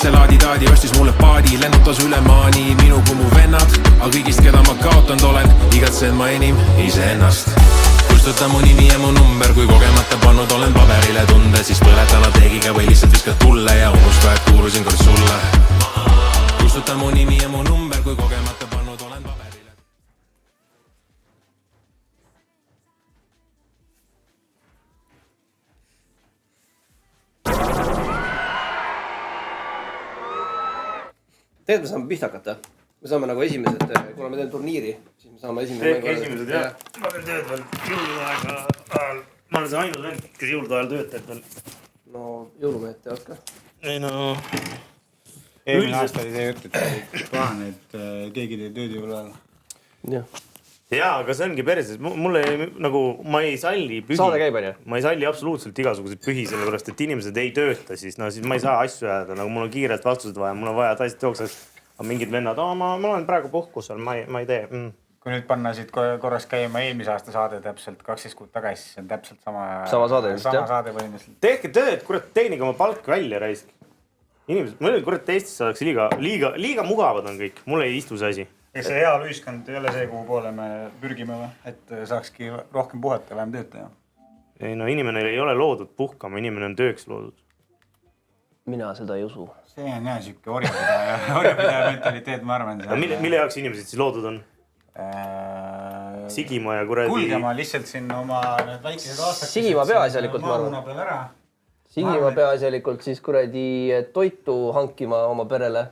see laadi-taadi ostis mulle paadi, lennutas üle maani minu kui mu vennad, aga kõigist, keda ma kaotanud olen, igatsen ma enim iseennast. Kustuta mu nimi ja mu number, kui kogemata pannud olen paberile tunde, siis põleta teegiga või lihtsalt viskad tulle ja unusta, et kuulusin kord sulle. Kustuta mu nimi ja mu number, kui kogemata pannud olen paberile. Tegelikult me saame pihta hakata. Me saame nagu esimesed, kuna me teen turniiri, siis me saame esimesed jah. Ma veel tööd veel jõuluaega ajal. Ma olen see ainus vend, kes jõulude ajal töötab veel. No jõulumehed teavad ka. Ei no... Eelmine aasta oli see jutt, et plaan, et keegi teeb tööd jõulu ajal. Jah. Jaa, aga see ongi perses. Mulle nagu, ma ei salli pühi. Saade käib, on ju? Ma ei salli absoluutselt igasuguseid pühi, sellepärast, et inimesed ei tööta, siis ma ei saa asju jääda. Nagu mul on kiirelt vastused vaja, mul on vaja taisest jookseks. Aga mingid vennad, ma olen praegu puhkusel, ma ei tee. Kui nüüd panna siit korras käima eelmise aasta saade täpselt 12 kuud tagasi, siis on täpselt sama saade põhimõtteliselt. Tehke tööd, kurat, teenige oma palk välja, raisk. Inimesed, ma olen kurat Eestis saadaks liiga mugavad on kõik. Mul ei istu see asi. Kas see heal ühiskond ei ole see, kuhu poole me pürgime või? Et saakski rohkem puhata ja vähem tööta? Ei no inimene ei ole loodud puhkama, inimene on tööks loodud. Mina seda ei usu. See on jah siuke orjapidaja mentaliteet, ma arvan. Mille jaoks inimesed siis loodud on? Sigima ja kuradi... Kulgema lihtsalt siin oma väikesed aastakesed. Sigima peaasjalikult, ma arvan. Sigima peaasjalikult siis kuradi toitu hankima oma perele.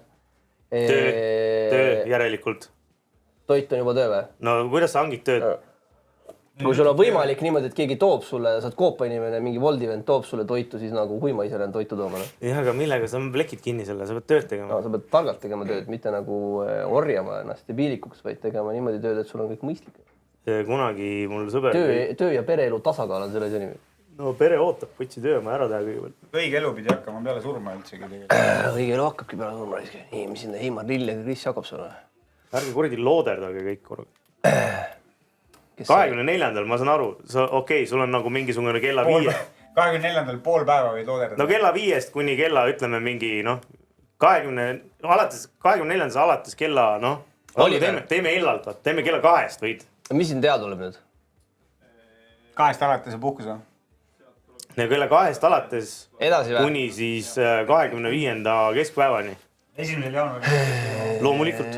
Töö järelikult. Toit on juba töö või? No kuidas sa hangid tööd? Kui sul on võimalik niimoodi, et keegi toob sulle, saad koopa inimene, mingi Woldivent toob sulle toitu, siis nagu huima ise olen toitu tooma. Jah, aga millega sa plekid kinni selle, sa pead tööd tegema? No, sa pead targalt tegema tööd, mitte nagu orjama ennast ja piilikuks, vaid tegema niimoodi tööd, et sul on kõik mõistlik. Kunagi mul sõber... Töö ja pereelu tasakaal on selle asja nimi. No pere ootab, võtsi töö, ma ära teha kõigepealt. Õige elu pidi hakkama peale surma üldsegi tegelikult. Õige elu hakkabki peale surma. Nii, mis sinna Heimar Lill ja Chris Jakobson. Ärge kuradi looderdage kõik korraga. 24. ma saan aru, okei, sul on nagu mingisugune kella 5. 24. pool päeva võid looderdada. No kella 5 kuni kella, ütleme mingi, 24. alates kella, teeme illalt, teeme kella 2 võid. Mis siin teada tuleb nüüd? 2 alates ja puhkus või? Ja kella 2 alates kuni siis 25. keskpäevani. 1. jaanuari. Loomulikult.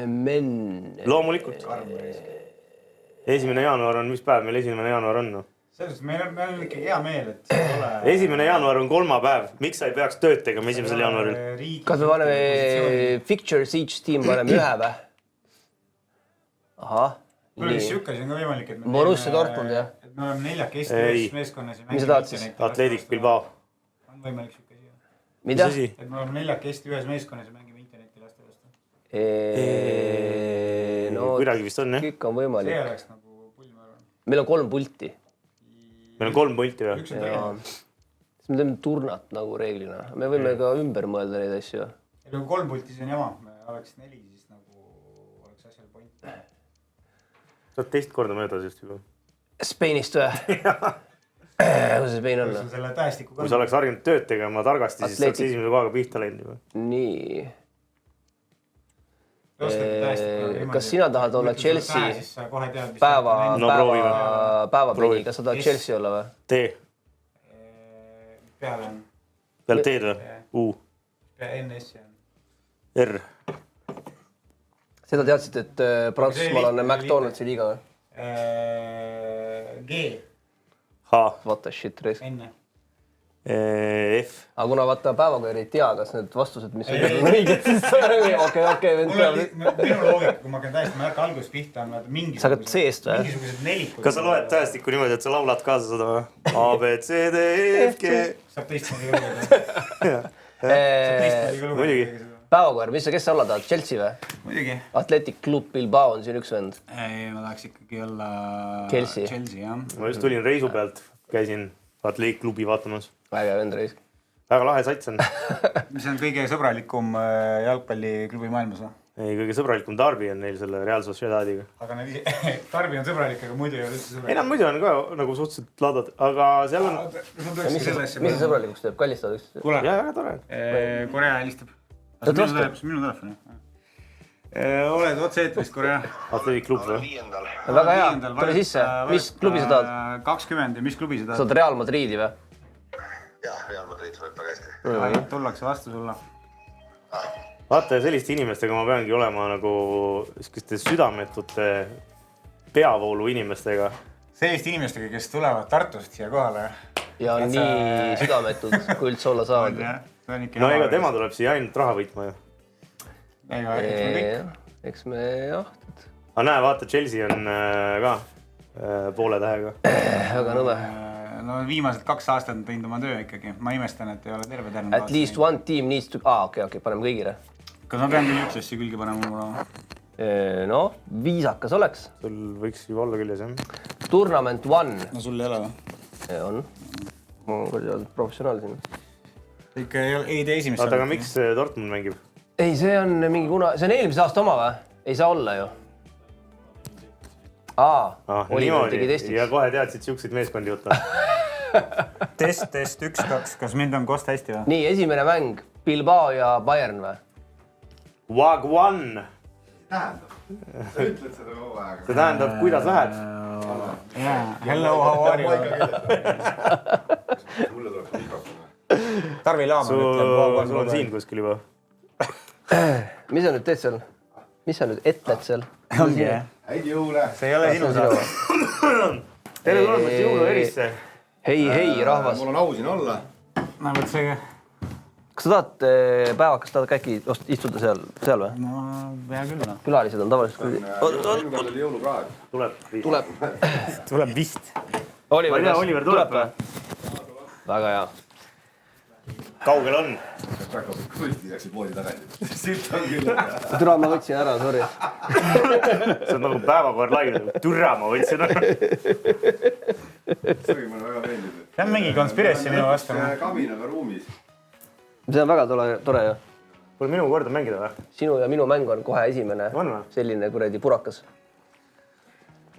1. jaanuar on, mis päev meil 1. jaanuar on? Selles, meil on ikka hea meel, et see ole... 1. jaanuar on kolmapäev. Miks sa ei peaks tööd tegema 1. jaanuaril? Kas me paneme Fixtures each team paneme ühe või? Ahah. Kuule, kes sükkas on ka võimalik, et Borussia Dortmund, jah. Et me oleme 4 ühes meeskonnas ja mis sa tahad siis? Athletic Bilbao. On võimalik sükka siia. Mida? Et me oleme 4 ühes meeskonnas ja mängime interneti laste vastu. Kuidagi vist on, jah? Kõik on võimalik. See oleks nagu pull, ma arvan. Meil on 3 pulti. Meil on 3 pulti või? Üks on tegelikult. Siis me teeme turnat nagu reeglina. Me võime ka ümber mõelda neid asju. Kui 3 pulti, siis on jama. Me oleks 4, siis nagu oleks asjal point. Sa oled teist korda möödas just juba. Spainist või? Kus see Spain on? Kui sa oleks harjunud tööd tegema targasti, siis saaks esimese kohaga pihta läinud juba. Nii. Kas sina tahad olla Chelsea päevapõhi? Kas sa tahad Chelsea olla või? T. Peale on. Peale T-d või? U. NS on. R. Seda teadsid, et Prantsusmaal on McDonald'si liiga või? G. H. What the shit, reis. Enne. F. Aga kuna vaata päevaga ei tea, kas need vastused, mis on õiged, siis okei. Minu loogika, kui ma käin täiesti märka alguses pihta, on sa hakkad C-st või? mingisugused nelikud. Kas sa loed tähestikku niimoodi, et sa laulad kaasa seda või? A, B, C, D, E, F, G. Saab teistmoodi ka Muidugi. Päevakoer, kes sa olla tahad? Chelsea või? Muidugi. Athletic Club Bilbao on siin üks vend. Ei, ma tahaks ikkagi olla Chelsea, jah. Ma just tulin reisu pealt, käisin Athletic Klubi vaatamas. Väga vend reis. Väga lahe sats on. Mis on kõige sõbralikum jalgpalliklubi maailmas või? Ei, kõige sõbralikum Darby on neil selle Real Sociedadiga. Aga Darby on sõbralik, aga muidu ei ole üldse sõbralik. Ei, nad muidu on ka nagu suhteliselt laadad, aga seal on... Mis see sõbralikuks teeb? Kallistad üks? Kuule, jah, väga tore. Korea helistab. minu telefon, jah. Oled otse-eetris, Korea. Atletic Club või? Väga hea, tule sisse. Mis klubi sa tahad? 20 ja mis klubi sa tahad? Sa oled Real Madridi või? Jah, Real Madrid võib väga hästi. Tullakse vastu sulle. Vaata, selliste inimestega ma peangi olema nagu selliste südametute peavoolu inimestega. Selliste inimestega, kes tulevad Tartust siia kohale. Ja nii südametud, kui üldse olla saavad. No ega tema tuleb siia ainult raha võitma ju. Eks me jah. Aga näe, vaata, Chelsea on ka poole tähega. Väga nõme. No viimased 2 aastat on teinud oma töö ikkagi. Ma imestan, et ei ole terve terve. At least one team needs to... Okei, paneme kõigile. Kas ma pean küll üksesse külge panema mulle? No, viisakas oleks. Sul võiks juba olla küljes, jah? Tournament 1. No sul ei ole või? On. Ma olen professionaal siin. Ikka ei tee esimest. Vaata, aga miks Dortmund mängib? Ei, see on mingi see on eelmise aasta oma või? Ei saa olla ju. Oliver tegi testiks. Ja kohe teadsid siukseid meeskondi võtta. Test 1-2. Kas mind on kost hästi või? Nii, esimene mäng. Bilbao ja Bayern või? Wagwan! Tähendab. Sa ütled seda kogu aeg. See tähendab, kuidas lähed? Hello, how are you? Mulle tuleb mikrofon. Tarvi Laaman ütleb. Sul on siin kuskil juba. Mis sa nüüd teed seal? Mis sa nüüd etled seal? Ongi, jah. Häid jõule. See ei ole sinu saada. Tere tulemast jõuluerisse. Hei, rahvas. Mul on au siin olla. No, võt see... Kas sa tahad päevakast tahad äkki istuda seal või? No, hea küll. Külalised on tavaliselt... Minu peal oli jõulupraad. Tuleb vist. Oliver tuleb või? Väga hea. Kaugel on? Praegu kulti läksid poodi tagasi. Silt on küll. Türa, ma võtsin ära, sorry. See on nagu päevakord laiu. Türa, ma võtsin ära. See mulle väga meeldib. See on mingi konspiratsi minu vastu. Kaminaga ruumis. See on väga tore ju. Pole minu korda mängida või? Sinu ja minu mäng on kohe esimene. On või? Selline kuradi purakas.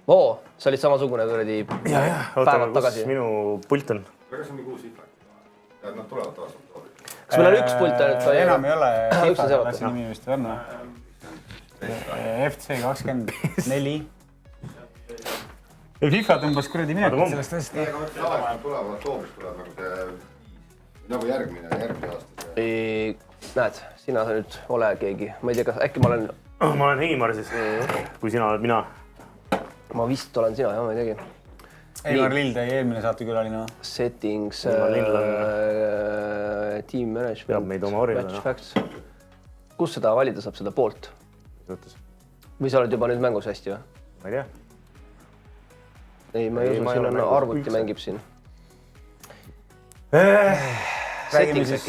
Sa olid samasugune kuradi päevad tagasi. Kus minu pult on? Kas on mingi uus hifak? Nad tulevad taas. Kas meil on üks pult ainult? Enam ei ole. Üks on seal. Nimi vist on FC 24. FIFA tõmbas kuradi minekut sellest asjast. Tavaliselt tulevad, oktoobris tuleb nagu järgmine aasta. Näed, sina sa nüüd ole keegi. Ma ei tea, kas äkki ma olen... Ma olen Heimar siis, kui sina oled mina. Ma vist olen sina, jah, ma ei teagi. Heimar Lill tõi eelmine saatekülaline. Settings, team management, Peab meid oma orjale, match facts. Kus seda valida saab, seda poolt? Või sa oled juba nüüd mängus hästi või? Ma ei tea. Ei, ma ei usu, siin on arvuti mängib siin. Räägime siis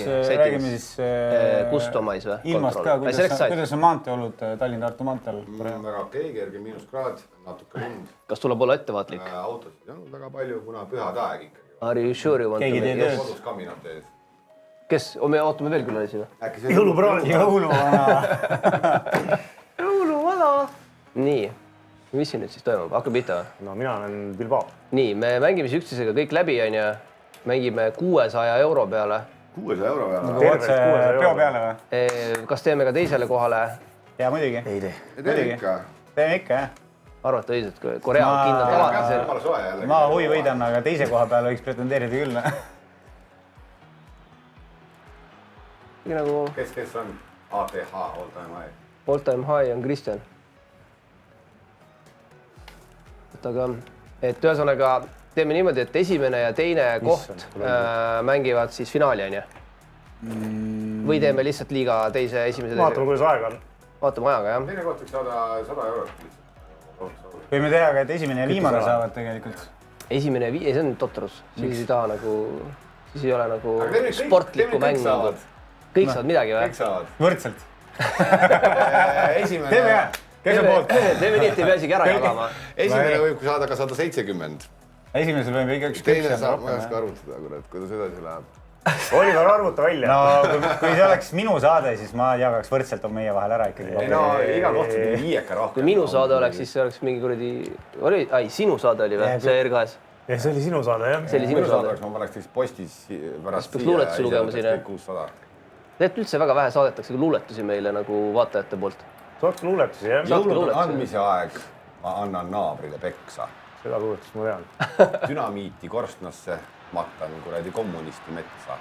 Customize või? Ilmast ka, kuidas on maanteeolud Tallinn-Tartu maanteel? Väga okei, kerge miinuskraad, natuke lund. Kas tuleb olla ettevaatlik? Autosid ei olnud väga palju, kuna pühad aeg ikkagi. Are you sure you want Keegi to teed make? Kodus kaminad teed. Kes? Me ootame veel külalisi või? Äkki see Jõulupraad. Jõuluvana! Nii, mis siin nüüd siis toimub? Hakkab pihta või? No mina olen Bilbao. Nii, me mängime siis üksteisega kõik läbi, on ju. Mängime 600 euro peale. 600 euro peale? Otse peo peale või? Kas teeme ka teisele kohale? Jaa, muidugi. Ei tee. Teeme ikka. Teeme ikka, jah. Arvata õiselt, Korea on kindlalt alati see. Jumala soe jälle. Ma huvi võidan, aga teise koha peale võiks pretendeerida küll. Nagu Kes on? ATH, all time high. all time high on Kristjan. Aga, et ühesõnaga teeme niimoodi, et esimene ja teine koht mängivad siis finaali, on ju? Või teeme lihtsalt liiga teise, esimese teise? Vaatame, kuidas aega on. Vaatame ajaga, jah. Teine koht võiks saada 100 eurot. Võime teha ka, et esimene ja viimane saavad tegelikult. Esimene ja see on totrus. Siis ei taha nagu, siis ei ole nagu sportlikku mängu. Kõik saavad midagi või? Kõik saavad. Võrdselt. Esimene... Teeme jah. Kes on poolt? Teeme nii, et ei pea isegi ära jagama. Esimene võib saada ka 170. Esimesel võime ikka üks Teine saab, ma ei oska arvutada, kuidas edasi läheb. Oliver, arvuta välja. No, kui see oleks minu saade, siis ma jagaks võrdselt on meie vahel ära ikkagi. Ei no, iga koht on viieka rohkem. Kui minu saade oleks, siis see oleks mingi kuradi... Sinu saade oli või? See R2-s? Ja see oli sinu saade, jah? See oli sinu saade. Ma paneks teist postis pärast peaks luuletusi lugema siin, jah? Need üldse väga vähe saadetakse luuletusi meile nagu vaatajate poolt. Saatke luuletusi, jah? jõulude andmise aeg ma annan naabrile peksa. Seda luuletust ma tean. Dünamiiti korstnasse mattan kuradi kommunisti metsa.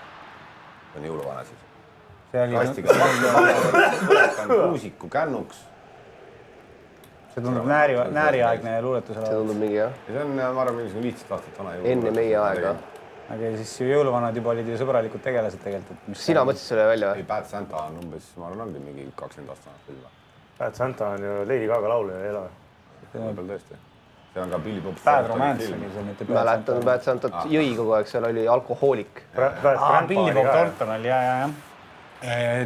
See on jõuluvana siis. Kastiga põletan kuusiku kännuks. See tundub nääriaegne luuletus. See tundub mingi jah. Ja see on, ma arvan, mingisugune 15 aastat vana jõuluvana. Enne meie aega. Aga siis jõuluvanad juba olid ju sõbralikud tegelased tegelikult. Sina mõtlesid selle välja või? Ei, Bad Santa on umbes, ma arvan, ongi mingi 20 aastat film. Bad Santa on ju Lady Gaga laulu ja ei ole. Võib-olla tõesti. See on ka Billy Bob Bad Romance oli see, mitte Bad Santa. Mäletan Bad Santat jõi kogu aeg, seal oli alkohoolik. Billy Bob Thornton oli, jah.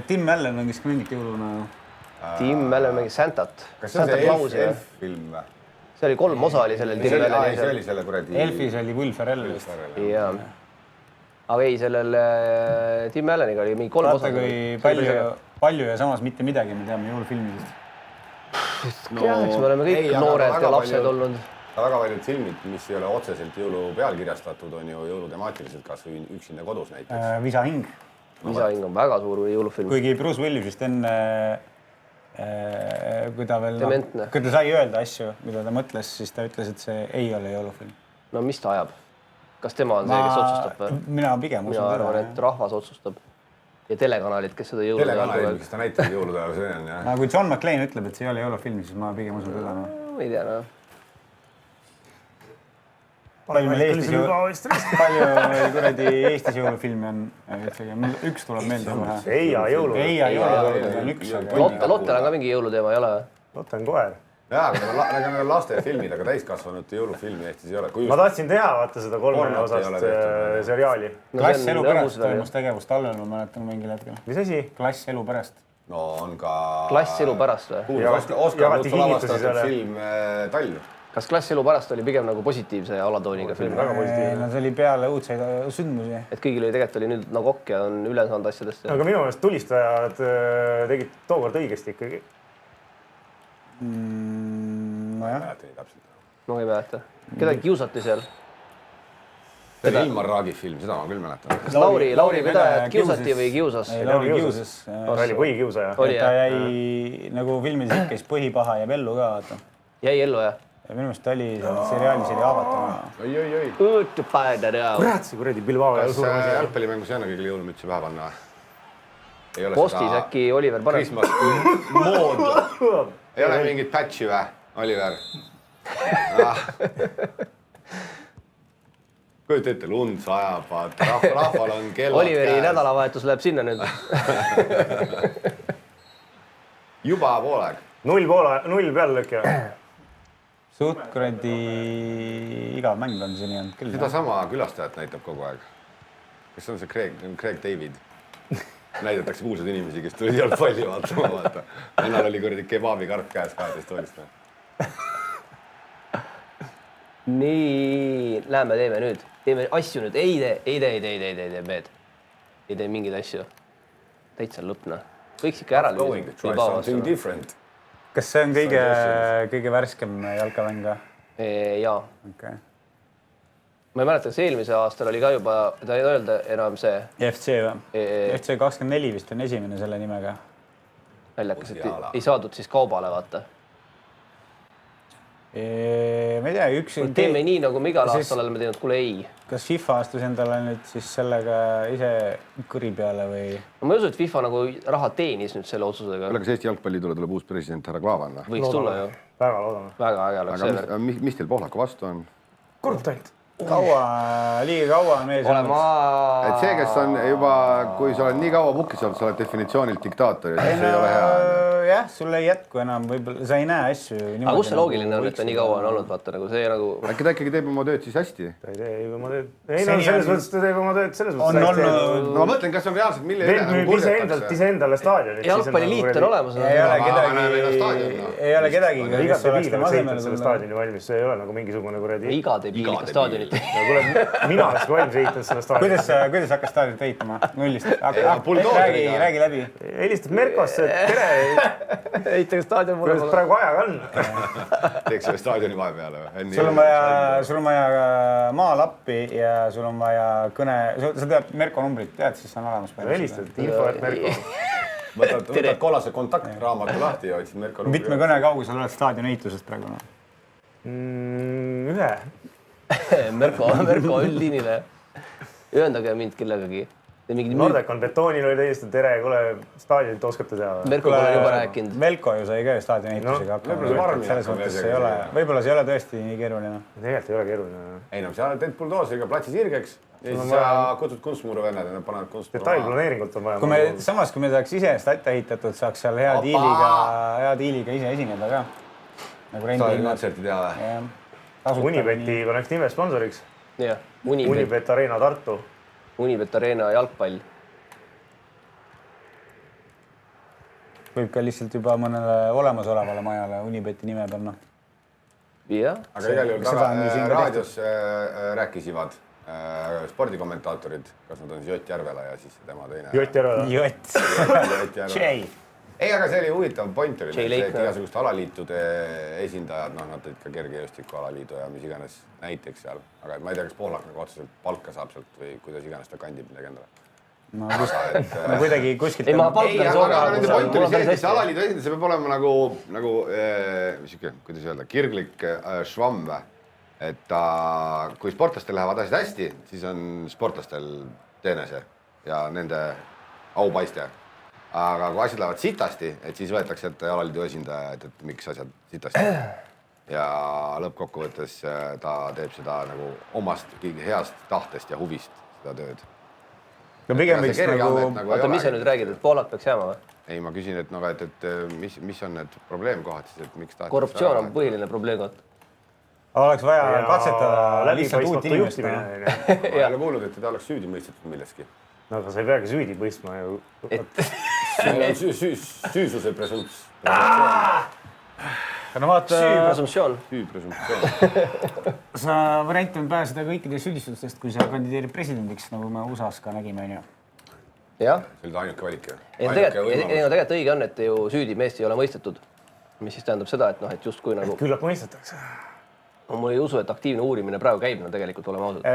Tim Allen mängis ka mingit jõuluna. Tim Allen mängis Santat. Kas see on see Elf-film või? See oli 3 osa oli sellel Tim Allenil. See oli selle kuradi... Elfis oli Will Ferrell vist. Jaa. Aga ei, sellel Tim Alleniga oli mingi 3 osa. Vaata, kui palju ja samas mitte midagi me teame jõulufilmidest. Jah, eks me oleme kõik noored ja lapsed olnud. Väga paljud filmid, mis ei ole otseselt jõulu pealkirjastatud, on ju jõulutemaatiliselt, kas või Üksinda kodus näiteks. Visa hing. Visa hing on väga suur jõulufilm. Kuigi Bruce Willis vist enne, kui ta veel... Dementne. Kui ta sai öelda asju, mida ta mõtles, siis ta ütles, et see ei ole jõulufilm. No mis ta ajab? Kas tema on see, kes otsustab või? Mina pigem usun teda. Mina arvan, et rahvas otsustab. Ja telekanalid, kes seda jõulude telekanalid, kes ta näitab jõulude, see on, jah. Kui John McClane ütleb, et see ei ole jõulufilm, siis ma pigem usun teda. Ma ei tea, no. Palju kuradi Eestis jõulufilmi on? Üks tuleb meelde kohe. Eia jõulud. Eia jõulud on üks. Lottel on ka mingi jõuluteema, ei ole? Lotte on koer. Jaa, aga need on lastefilmid, aga täiskasvanute jõulufilmi Eestis ei ole. Ma tahtsin teha, vaata seda 3 osast seriaali. Klass elu pärast toimus tegevus talvel, ma mäletan mingil hetkel. Mis asi? Klass elu pärast. No on ka... Klass elu pärast või? Oskar Lutsu lavastatud film Tall. Kas Klass elu pärast oli pigem nagu positiivse alatooniga film? Väga positiivne. No see oli peale õudseid sündmusi. Et kõigil oli tegelikult oli nüüd nagu okk ja on üle saanud asjadest. Aga minu meelest tulistajad tegid tookord õigesti ikkagi. Nojah. No ei mäleta. Kedagi kiusati seal? See oli Ilmar Raagi film, seda ma küll mäletan. Kas Lauri Vedajat kiusati või kiusas? Ei, Lauri kiusas. Ta oli põhikiusaja. Oli, ta jäi nagu filmides käis põhipaha ja ellu ka, vaata. Jäi ellu, jah? Ja minu meelest oli seriaalis oli Avatama. Oi. Õõtu paeda rea. Kurat, see kuradi Bilbao ja suurem asi. Kas jalgpallimängus ei anna kõigile jõulumütsi pähe panna? Postis äkki Oliver paneb. Christmas mood. Ei ole mingit patchi või, Oliver? Kujuta ette, lund sajab, rahval on kellad Oliveri nädalavahetus läheb sinna nüüd. Juba pooleg. 0 peale lõkja. Suht kuradi igav mäng on siin jäänud küll. Seda sama külastajat näitab kogu aeg. Kes on see Craig David? Näidatakse kuulsad inimesi, kes tulid jalgpalli vaatama, vaata. Ennal oli kuradi kebabi karp käes 12 toolist. Nii, lähme teeme nüüd. Teeme asju nüüd. Ei tee mingeid asju. Täitsa lõpna. Võiks ikka ära lüüa. Try something different. Kas see on kõige värskem jalkamäng? Jaa. Okay. Ma ei mäleta, kas eelmise aastal oli ka juba, ta ei öelda enam see... FC või? FC 24 vist on esimene selle nimega. Väljakas, et ei saadud siis kaubale, vaata. Ma ei tea, teeme nii, nagu me igal aastal oleme teinud, kuule ei. Kas FIFA astus endale nüüd siis sellega ise kõri peale või? Ma ei usu, et FIFA nagu raha teenis nüüd selle otsusega. Kas Eesti jalgpallitule tuleb uus president härra Klaavan? Võiks tulla ju. Väga loodame. Väga äge oleks see värk. Mis teil Pohlaku vastu on? Kord ainult. Liiga kaua on mees olnud. Et see, kes on juba, kui sa oled nii kaua pukis olnud, sa oled definitsioonilt diktaator ja siis ei ole hea. Jah, sul ei jätku enam, võib-olla sa ei näe asju. Aga kus see loogiline on, et ta nii kaua on olnud, vaata nagu see nagu... Äkki ta ikkagi teeb oma tööd siis hästi? Ta ei tee juba oma tööd. Ei no selles mõttes ta teeb oma tööd selles mõttes hästi. No ma mõtlen, kas on reaalselt, mille üle nagu kurdetakse? Iseendale staadionit. Jalgpalliliit on olemas. Ei ole kedagi, kes oleks tema asemel. Selle staadioni valmis, see ei ole nagu mingisugune kuradi... Iga debiiliga staadionit meeldib. no kuule, mina oleks valmis ehitanud seda staadioni. kuidas hakkas staadionit ehitama? Nullist. Räägi läbi. Helistab Merkosse, et tere, ehitage staadion mulle. kuidas praegu ajaga on? Teeks selle staadioni vahepeale või? sul on vaja maalappi ja sul on vaja kõne, sa tead Merko numbrit, tead, siis on olemas. Helistad, info, et Merko. Võtad kollase kontaktraamatu lahti ja otsid Merko numbri. Mitme kõne kaugusel oled staadioni ehitusest praegu? Ühe. Merko üldliinile. Ühendage mind kellegagi. Nordecon betoonil oli täiesti tere, kuule, staadionit oskate teha. Merko pole juba rääkinud. Velko ju sai ka staadioni ehitusega hakkama. Selles mõttes ei ole, võib-olla see ei ole tõesti nii keeruline. Tegelikult ei ole keeruline. Ei no, sa teed buldooseriga platsi sirgeks ja siis sa kutsud kunstmuru vennad ja nad panevad kunstmuru. Detailplaneeringut on vaja. Samas, kui me tahaks ise statt ehitatud, saaks seal hea diiliga ise esineda ka. Staadioni kontserti teha või? Unibeti paneks nime sponsoriks. Unibet Arena Tartu. Unibet Arena jalgpall. Võib ka lihtsalt juba mõnele olemasolevale majale Unibeti nime panna. Jah. Aga igal juhul raadios rääkisivad spordikommentaatorid, kas nad on siis Jott Järvela ja siis tema teine. Jott Järvela. Jott. J. Ei, aga see oli huvitav point oli, et igasuguste alaliitude esindajad, nad tõid ka kergejõustiku alaliidu ja mis iganes näiteks seal. Aga ma ei tea, kas Poolak nagu otseselt palka saab sealt või kuidas iganes ta kandib midagi endale. No kuidagi kuskilt... Ei, ma palka aga nende point oli see, et see alaliidu esindaja, see peab olema nagu kuidas öelda, kirglik švamm. Et kui sportlastel lähevad asjad hästi, siis on sportlastel teenese ja nende aupaiste. Aga kui asjad lähevad sitasti, et siis võetakse ette alaliidu esindaja, et miks asjad sitasti. Ja lõppkokkuvõttes ta teeb seda nagu omast heast tahtest ja huvist seda tööd. No pigem võiks Oota, mis sa nüüd räägid, et Poolak peaks jääma või? Ei, ma küsin, et mis on need probleemkohad siis, et miks tahetakse... Korruptsioon on põhiline probleemkoht. Oleks vaja katsetada lihtsalt uut inimest. Ma ei ole kuulnud, et teda oleks süüdi mõistetud milleski. No aga sa ei peagi süüdi mõistma ju. Süüsuse presumptsioon. Süüpresumptsioon. Sa variant on pääseda kõikidest süüdistustest, kui sa kandideerid presidendiks, nagu me USA-s ka nägime. Jah. See oli ainuke valik. Tegelikult õige on, et ju süüdi meest ei ole mõistetud. Mis siis tähendab seda, et just kui nagu... Küllap mõistetakse. Mul ei usu, et aktiivne uurimine praegu käib, tegelikult oleme ausad.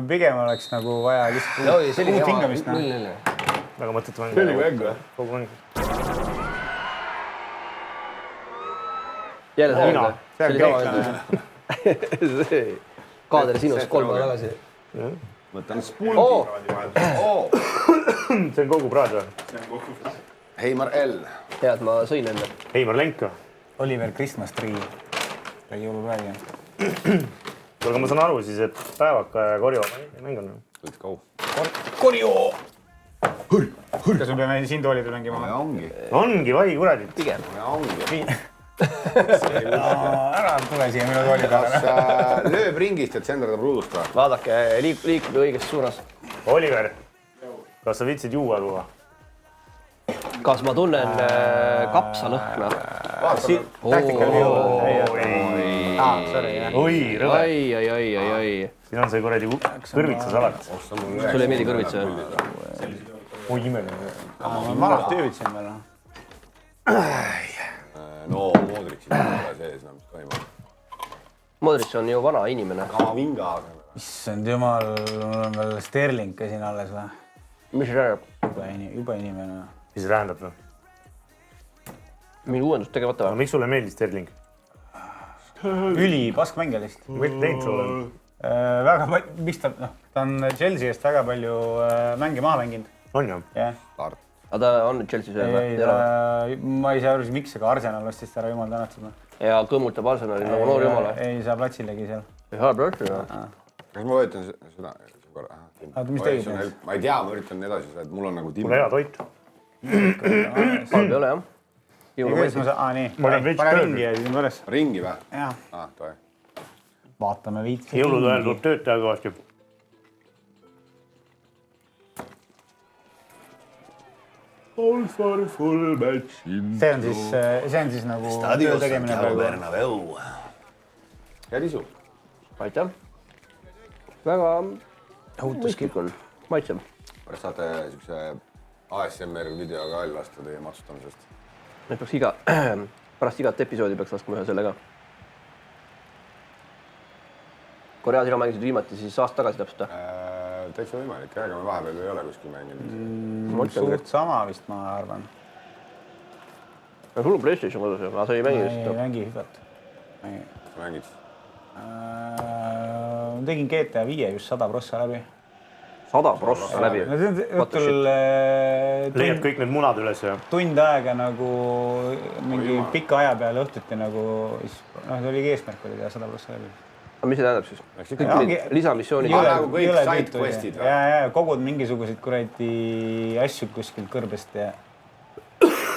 Pigem oleks nagu vaja lihtsalt uut hingamist. Väga mõttetu mäng. See oli mäng või? Kogu mäng. Jälle see Mina. See oli sama. Kaader sinust 3 päeva tagasi. Mõtlen spuldi. See on kogu praad või? Heimar L. Head, ma sõin enne. Heimar Lenko. Oliver Christmas Tree. Räägi jõulupäevi. Aga ma saan aru siis, et päevaka ja korjo mäng on. Let's go. Korjo! Kas me peame siin toolidel mängima? Ja ongi. Ongi, vai kuradid. Pigem. Ja ongi. Ära tule siia minu tooli peale. Kas lööb ringist, et senderdab ruudust või? Vaadake, liikuge õigest suunas. Oliver, kas sa viitsid juua tuua? Kas ma tunnen kapsalõhna? Tactical view. Oi, rõve. Ai. Siin on see kuradi kõrvitsasalat. Sulle ei meeldi kõrvitsa või? Oi, imeline. Ma alati tüüvid siin veel. No, Modric'i ei ole sees, mis toimub. Modric on ju vana inimene. Kamavinga. Issand jumal, mul on veel Sterling ka siin alles või? Mis see rääb? Juba inimene. Mis see tähendab? Mingi uuendust tegemata Aga või? miks sulle meeldis Sterling? Üli paskmängija lihtsalt. Võid neid sulle? Väga palju, mis ta on Chelsea eest väga palju mänge maha mänginud. On ju? Jah. Aga ta on Chelsea's veel või? Ma ei saa aru, miks, aga Arsenal ostis ta ära jumal tänatud. Ja kõmmutab Arsenali nagu noor jumala. Ei saa platsilegi seal. Ei saa platsi või? Kas ma võetan seda korra? Mis tegid? Ma ei tea, ma üritan edasi seda, et mul on nagu timm. Mul hea toit. Halb ei ole jah. Nii, pane ringi ja siis on võres. Ringi või? Jah. Toe. Vaatame viit. Jõulude ajal tuleb tööd teha kõvasti. All for full match. See on siis nagu töö tegemine praegu. Hea risu. Aitäh. väga mõistlik on, maitseb. pärast saate siukse ASMR video ka välja lasta teie matsutamisest. Nüüd peaks pärast igat episoodi peaks laskma ühe selle ka. Korea sina mängisid viimati siis aasta tagasi täpselt? Täitsa võimalik, aga me vahepeal ei ole kuskil mänginud. Suurt sama vist, ma arvan. Sul on PlayStation kodus ju, aga sa ei mängi vist? Ei mängi hüvat. Mängid? Tegin GTA 5 just 100% läbi. 100% läbi? Õhtul leiad kõik need munad üles ja tund aega nagu mingi pika aja peale õhtuti nagu, see oligi eesmärk oli teha 100% läbi. Aga mis see tähendab siis? Kõik lisamissioonid? Nagu kõik side questid või? Ja kogud mingisuguseid kuradi asju kuskilt kõrbest ja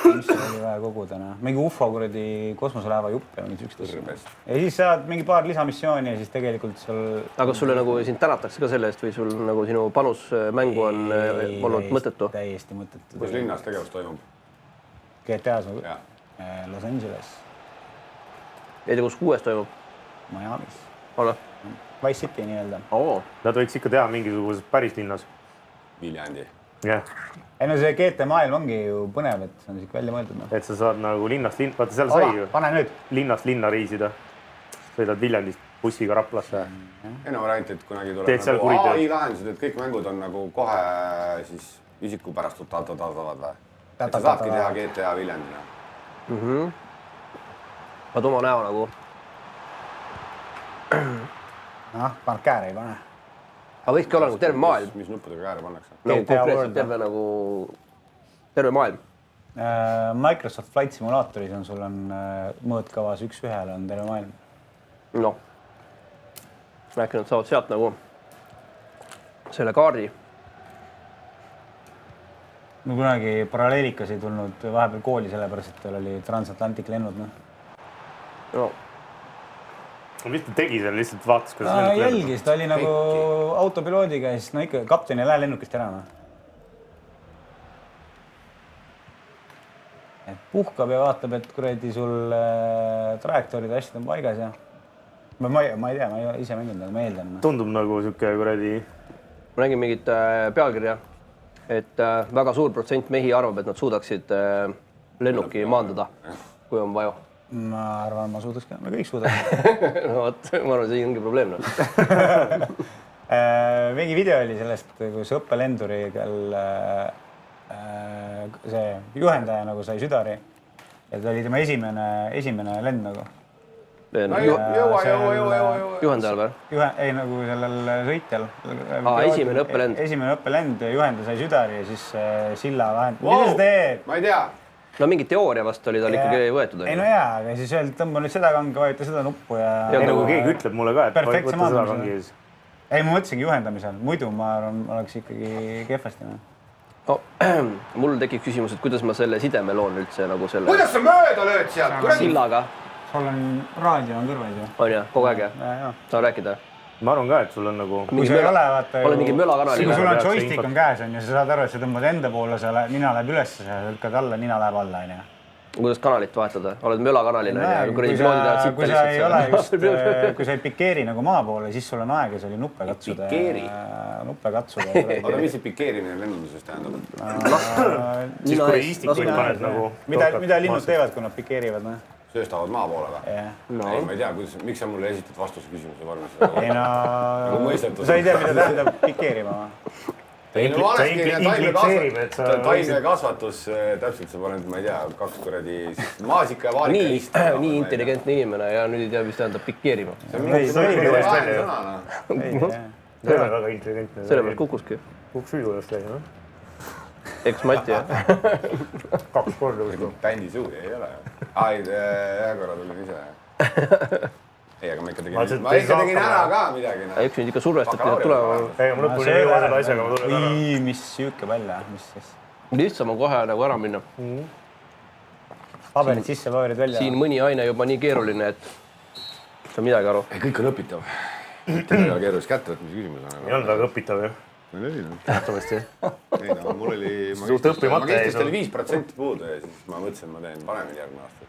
mis oli vaja koguda, mingi UFO kuradi kosmoselaeva jupp ja mingid üksteist. Ja siis saad mingi paar lisamissiooni ja siis tegelikult seal... Aga kas sulle nagu sind tänatakse ka selle eest või sul nagu sinu panus mängu on olnud mõttetu? Täiesti mõttetu. Kus linnas tegevus toimub? GTA-s Los Angeles. Ei tea, kus 6 toimub? Miami's. Ole? Vice City nii-öelda. Nad võiks ikka teha mingisuguses päris linnas. Viljandi. Jah. Ei no see GT maailm ongi ju põnev, et see on siuke välja mõeldud. Et sa saad nagu linnast linna, vaata seal sai ju. Pane nüüd. Linnast linna reisida. Sõidad Viljandist bussiga Raplasse. Ei no variant, et kunagi tuleb nagu AI lahendused, et kõik mängud on nagu kohe siis isiku pärast tatavad või? Et sa saadki teha GTA Viljandina. Ma oma näo nagu. Paned kääre ei pane. Aga võikski olla nagu terve maailm. Mis nuppudega kääre pannakse? Nagu konkreetselt terve maailm. Microsoft Flight Simulatoris on sul mõõtkavas 1:1 on terve maailm. Noh. Äkki nad saavad sealt nagu selle kaardi. No kunagi paralleelikas ei tulnud vahepeal kooli sellepärast, et tal oli transatlantik lennud. No. Mis ta tegi seal, lihtsalt vaatas, kuidas lennuk jälgis, ta oli nagu autopiloodiga ja siis no ikka kapten ei lähe lennukist ära. Puhkab ja vaatab, et kuradi sul trajektoorid ja asjad on paigas ja ma ei tea, ma ei ise mänginud, aga ma eeldan. Tundub nagu siuke kuradi... Ma nägin mingit pealkirja, et väga suur protsent mehi arvab, et nad suudaksid lennuki maandada, kui on vaja. Ma arvan, ma suudaks ka, me kõik suudaks. No vot, ma arvan, see ongi probleem. Mingi video oli sellest, kus õppelenduriga see juhendaja nagu sai südari ja ta oli tema esimene lend nagu. Juhendajal või? Ei, nagu sellel sõitjal. Esimene õppelend. Esimene õppelend ja juhendaja sai südari ja siis silla vahend. Mida sa teed? Ma ei tea. No mingi teooria vast oli tal ikkagi võetud. Ei no jaa, aga siis öeldi, tõmba nüüd seda kange, vajuta seda nuppu ja... Ei nagu keegi ütleb mulle ka, et võtta seda kange ees. Ei, ma mõtlesingi juhendamisel. Muidu ma arvan, oleks ikkagi kehvasti. Mul tekib küsimus, et kuidas ma selle sideme loon üldse nagu selle... Kuidas sa mööda lööd sealt? Sillaga. Sul on raadio on kõrval ju. On jah, kogu aeg jah? Saan rääkida? Ma arvan ka, et sul on nagu... Kui sa ei ole, vaata ju... Ole mingi mölakanali. Kui sul on joystick on käes on ja sa saad aru, et sa tõmbad enda poole, nina läheb üles, sa lükkad alla, nina läheb alla. Kuidas kanalit vahetada? Oled mölakanalil? Kui sa ei ole just, kui sa ei pikeeri nagu maa poole, siis sul on aega, see oli nuppe katsuda. Nuppe katsuda. Aga mis see pikeerimine lennunduses tähendab? Siis kui istikuid paned nagu... Mida linnud teevad, kui nad pikeerivad? Sööstavad maa poole või? Ei, ma ei tea, miks sa mulle esitad vastuse küsimuse vormis? Ei no, sa ei tea, mida tähendab pikeerima või? Taimekasvatus, täpselt sa paned, ma ei tea, 2 kuradi maasika ja vaalika lista. Nii intelligentne inimene ja nüüd ei tea, mis tähendab pikeerima. See on väga intelligentne. Sellepärast kukkuski. Kukkus üdu just läi, noh? Eks Mati, jah? 2 korda võidu. Bändi suudi ei ole. Ühe korra tulin ise. Ei, aga ma ikka tegin ära ka midagi. Üks nüüd ikka survestati sealt tulema. Ei, ma lõpuni ei jõua selle asjaga, ma tulen ära. Mis siuke välja, mis siis? Lihtsam on kohe nagu ära minna. Paberid sisse, paberid välja. Siin mõni aine juba nii keeruline, et sa midagi aru. Kõik on õpitav. Väga keerulist kättevõtmise küsimus on. Ei olnud väga õpitav ju. Meil oli noh. Teatavasti. Ei no, mul oli magistrist oli 5% puudu ja siis ma mõtlesin, et ma teen paremini järgmine aasta.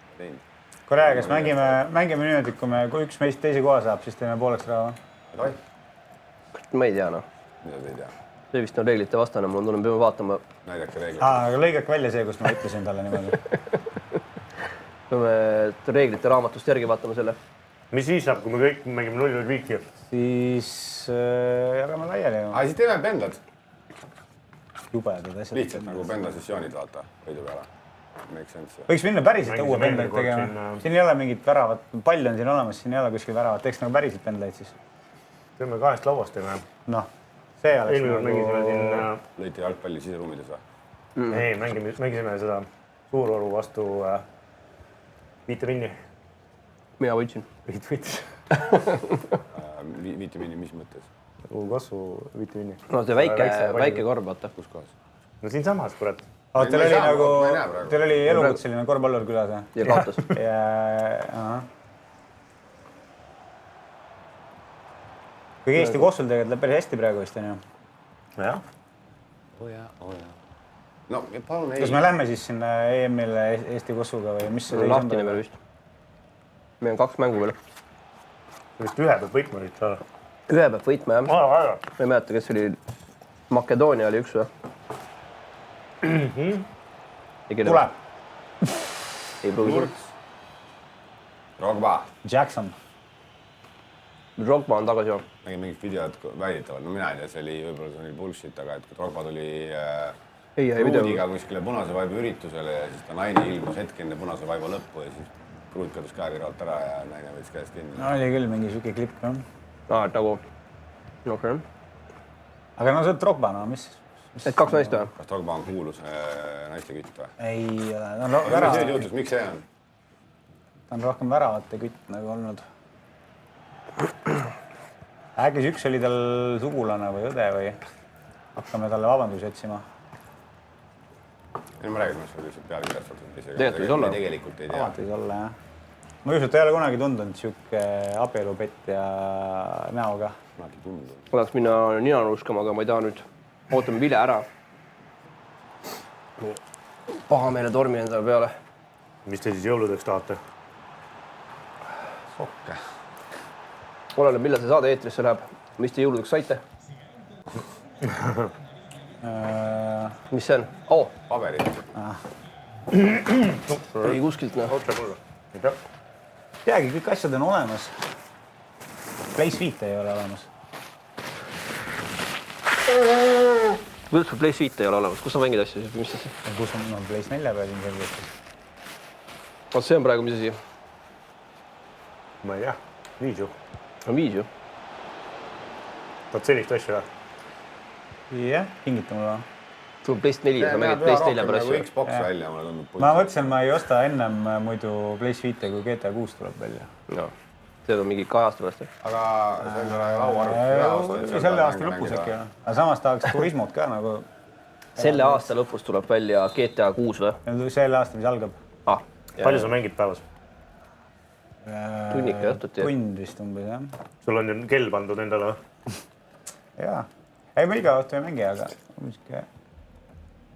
Korea, kas mängime niimoodi, kui üks meist teise koha saab, siis teeme pooleks raha? ma ei tea, noh. Mida te ei tea? See vist on reeglite vastane, mul tunnen, peame vaatama. Näidake reeglid. Aga lõigake välja see, kus ma ütlesin talle niimoodi. Peame reeglite raamatust järgi vaatama selle. mis siis saab, kui me kõik mängime 0-0 viiki? Siis jagame laiali. Siis teeme pendlad. Jubedad asjad. Lihtsalt nagu pendlasessioonid, vaata, võidu peale. Make sense. Võiks minna päriselt Mängisime õue pendlaid eelmine kord tegema. Siin ei ole mingit väravat, palju on siin olemas, siin ei ole kuskil väravat. Teeks nagu päriselt pendlaid siis. teeme 2 lauast teeme. Noh, see oleks eelmine kord mängisime siin... Lõite jalgpalli siseruumides või? Ei, mängisime seda Suuroru vastu Viiteminni. Mina võitsin. Võitis. Viitemini, mis mõttes? Kasvu Viiteminni. No see väike korb, vaata. Kus kohas? No siinsamas, kurat. Teil oli nagu, teil oli elukutseline korvpallur külas, jah? Ja kaotas. Kui Eesti Kossul tegelikult läheb päris hästi praegu vist, on ju? Jah. No, palun ei. Kas me lähme siis sinna EM-ile Eesti Kossuga või mis see seis on? Lahtine veel vist. Meil on 2 mängu veel. Vist ühe peab võitma nüüd saada. Ühe peab võitma, jah. Ma ei mäleta, kes oli... Makedoonia oli üks või? Tuleb. Ei pruugi sul. Rogba. Jackson. Rogba on tagasi või? Nägin mingit videot väidetavalt, no mina ei tea, see oli bullshit, aga et kui Rogba tuli pruudiga kuskile punase vaiba üritusele ja siis ta naine ilmus hetk enne punase vaiba lõppu ja siis pruud kadus käe kõrvalt ära ja naine võttis käest kinni. No oli küll mingi siuke klipp, jah. Et nagu... Okay. Aga no see on Rogba, no mis? Et 2 naist või? Kas Rogba on kuulus naiste kütt või? Ei ole, Mis nüüd juhtus, miks see on? ta on rohkem väravate kütt nagu olnud. Äkki üks oli tal sugulane või õde või hakkame talle vabandusi otsima? Ei, ma räägin, et see oli lihtsalt peale kirjastatud. Tegelikult võis olla. Tegelikult ei tea. Alati võis olla, jah. Ma just, ei ole kunagi tundunud siuke abielupett ja näoga. Kunagi tundunud. Tahaks minna nina nuuskama, aga ma ei taha nüüd. Ootame vile ära. Paha meile tormi endale peale. Mis te siis jõuludeks tahate? Sokke. Oleneb, millal see saade eetrisse läheb. Mis te jõuludeks saite? Mis see on? Paberid. Ei kuskilt, noh. Otse mulle. Aitäh. Teagi, kõik asjad on olemas. PlaySuite ei ole olemas. Kuidas sul PlaySuite ei ole olemas? Kus sa mängid asju? Mis asju? Kus on Plays 4 peal ilmselgelt? Oot, see on praegu mis asi? Ma ei tea. Viis ju. On 5 ju. Tahad sellist asja või? Jah, kingita mulle. Sul on PlayStation 4 ja sa mängid PlayStation 4 pärast nagu ju. Xbox välja, mulle tundub. Ma mõtlesin, ma ei osta ennem muidu PlaySuite, kui GTA 6 tuleb välja. No. See on mingi 2 aasta pärast. Aga see on lauarvus. Selle aasta lõpus äkki. Aga samas tahaks turismot ka nagu. Selle aasta lõpus tuleb välja GTA 6 või? Selle aasta, mis algab. Palju sa mängid päevas? Tunnika õhtuti. Tund vist umbes, jah. Sul on ju kell pandud endale või? Jaa. Ei, ma iga õhtu ei mängi, aga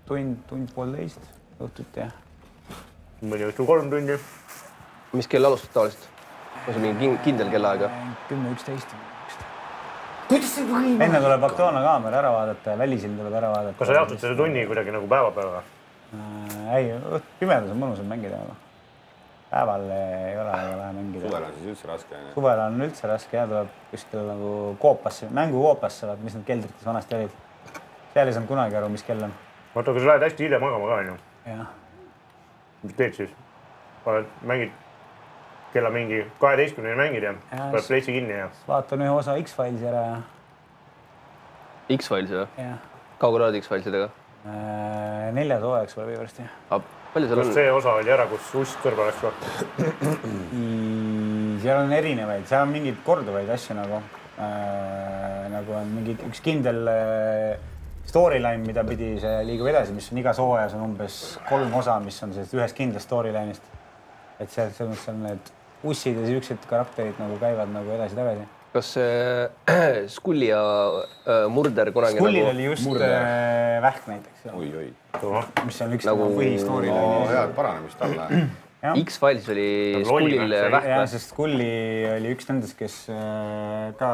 tund-poolteist õhtuti, jah. Mõni õhtu 3 tundi. Mis kell alustad tavaliselt? On see mingi kindel kellaaeg? 10-11. Enne tuleb Aktuaalne kaamera ära vaadata ja välisilm tuleb ära vaadata. Kas sa jaotad selle tunni kuidagi nagu päeva peale? Ei, pimedas on mõnusam mängida. Päeval ei ole väga vähe mängida. Suvel on siis üldse raske. Suvel on üldse raske ja tuleb kuskil nagu koopasse, mängukoopasse, mis need keldrites vanasti olid. Seal ei saanud kunagi aru, mis kell on. Vaata, kui sa lähed hästi hilja magama ka, on ju. Jah. Mis teed siis? Mängid kella mingi 12-ni mängid ja paned pleitsi kinni ja... Vaatan ühe osa X-Filesi ära ja... X-Filesi või? Jah. Kaugel oled X-Filesidega? 4 hooajaks võib varsti. Palju seal on? Kas see osa oli ära, kus uss kõrval läks või? Seal on erinevaid, seal on mingeid korduvaid asju nagu. Nagu on mingi üks kindel storyline, mida pidi see liigub edasi, mis on igas hooajas on umbes 3 osa, mis on sellest ühest kindlast storyline'ist. Et seal on need ussid ja siuksed karakterid nagu käivad nagu edasi-tagasi. Kas Skulli ja Murder kunagi Skullil oli just vähk näiteks. Oi. Mis on üks nagu põhistoryline. Head paranemist talle. X-Files oli Skullil vähk jah, või? sest Skulli oli üks nendest, kes ka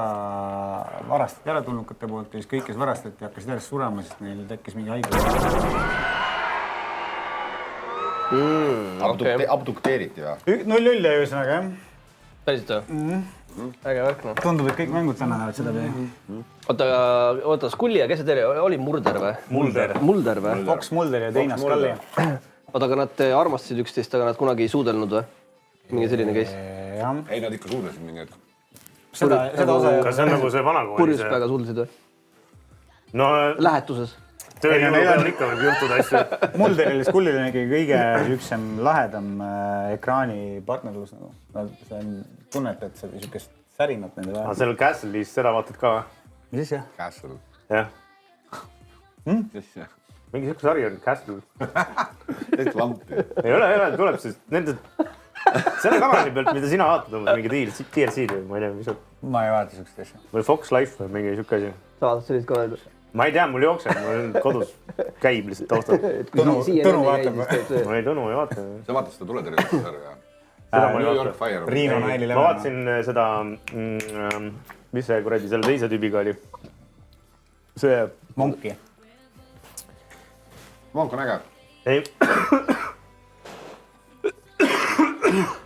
varastati ära tulnukate poolt ja siis kõik, kes varastati, hakkasid järjest surema, sest neil tekkis mingi haigus. Abdukteeriti või? 0-0 jäi ühesõnaga, jah. Päriselt või? Äge värk, noh. Tundub, et kõik mängud täna näevad seda peale. Oota, Skulli ja kes see teile oli? Murder või? Mulder või? Fox Mulder ja Dana Scully. Oota, aga nad armastasid üksteist, aga nad kunagi ei suudelnud või? Mingi selline case? Jah. Ei, nad ikka suudlesid mingi hetk. Seda osa... Kas see on nagu see vanakooli? Purjuspäega suudlesid või? No Lähetuses? tööjõu peal ikka võib juhtuda asju. Mulderil ja Skullil on ikkagi kõige niisugusem lahedam ekraani partnerlus nagu. See on tunnet, et see niisugust särinat nende vahel. Seal Castle'is seda vaatad ka või? Mis siis jah? Castle. Jah. Mis see? Mingi siuke sari on Castle. Täitsa lampi. Ei ole, tuleb siis nende... Selle kanali pealt, mida sina vaatad, on mingi DLC-d või ma ei tea, mis on. Ma ei vaata niisugust asja. Või Fox Life või mingi siuke asi. Sa vaatad sellist kanali? Ma ei tea, mul jookseb, mul kodus käib lihtsalt taustal. Tõnu vaatab. Ma ei Tõnu ei vaata. Sa vaatad seda tuletõrjust sarja? Seda ma ei New York vaata. Fire. Riino Naili Ma vaatasin seda, mis see kuradi selle teise tüübiga oli? See... Monki. Monk on äge. Ei.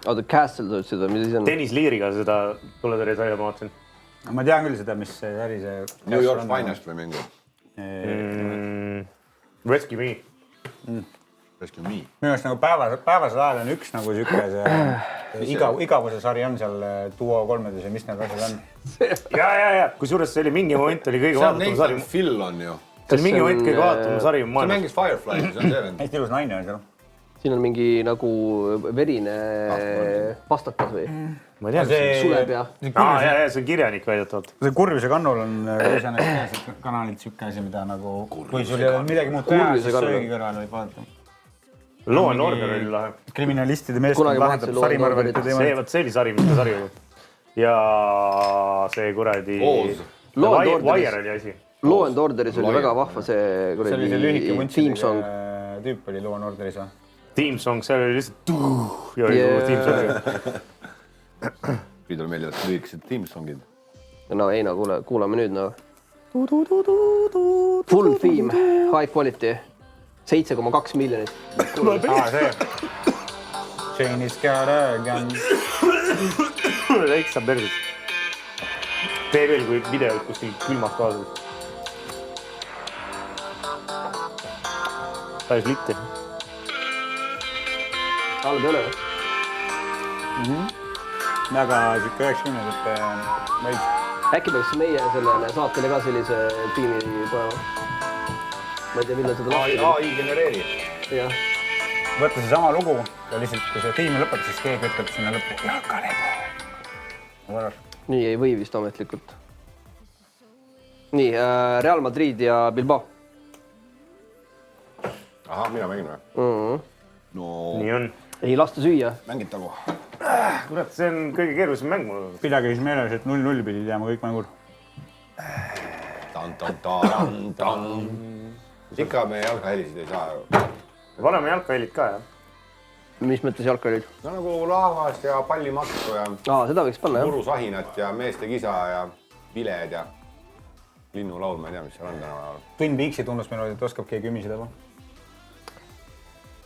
Oota, Castle sa ütlesid või, mis asi on? Dennis Leary'ga seda tuletõrjesarja ma vaatasin. Ma tean küll seda, mis see äri see... New York Finest või mingi? Rescue Me. Rescue Me. Minu arust nagu päevasel ajal on üks nagu siuke see igavuse sari on seal Duo 3-des ja mis need asjad on. Ja. Kusjuures see oli mingi moment, oli kõige vaadatum sari. Phil on ju. See oli mingi moment kõige vaadatum sari See maailmas. mängis Firefly, see on see vend. Hästi ilus naine on seal. Siin on mingi nagu verine pastakas või? Ma ei tea, Suleb ja... see on kirjanik väidetavalt. See Kurjuse kannul on iseenesest kanalilt siuke asi, mida nagu... Kui sul ei ole midagi muud teha, siis söögi kõrval võib vaadata. Law and Order oli lahe. Kriminalistide meeskond lahendab sarimõrvarite teemat. See oli sari, mitte sari olnud. Ja see kuradi... Wire oli asi. Law and Orderis oli väga vahva see See oli see lühike Theme Song. Tüüp oli Law and Orderis või? Theme Song, seal oli lihtsalt... Ja oli Theme Song. Pidul meeldivad lühikesed Theme Songid. No ei, no kuulame nüüd, no. Full theme, high quality. 7,2 miljonit. See. Janie's got a gun. Väiksa perses. Tee veel kui videod kuskil külmas kaasas. Päris litti. Halb ei ole. Väga siuke 90-ndate veits. Äkki peaks meie sellele saatele ka sellise tiimi panema? Ma ei tea, millal seda lahti. AI genereeri. Jah. Võtta see sama lugu ja lihtsalt, kui see tiimi lõpeb, siis keegi ütleb sinna lõppu. Jalka nebo. Nii ei või vist ametlikult. Nii, Real Madrid ja Bilbao. Ahah, mina mängin või? No, Nii on. Ei lasta süüa. mängid tagu. Kurat, see on kõige keerulisem mäng mul. Pidage siis meeles, et 0-0 pidid jääma kõik mängud. Ikka me jalkahelisid ei saa ju. Paneme jalkahellid ka, jah? Mis mõttes jalkahellid? No nagu laavast ja pallimaksu ja Seda võiks panna, jah. murusahinat ja meeste kisa ja viled ja linnulaul, ma ei tea, mis seal on täna. Twin Peaksi tunnusmeloodiat oskab keegi ümiseda või?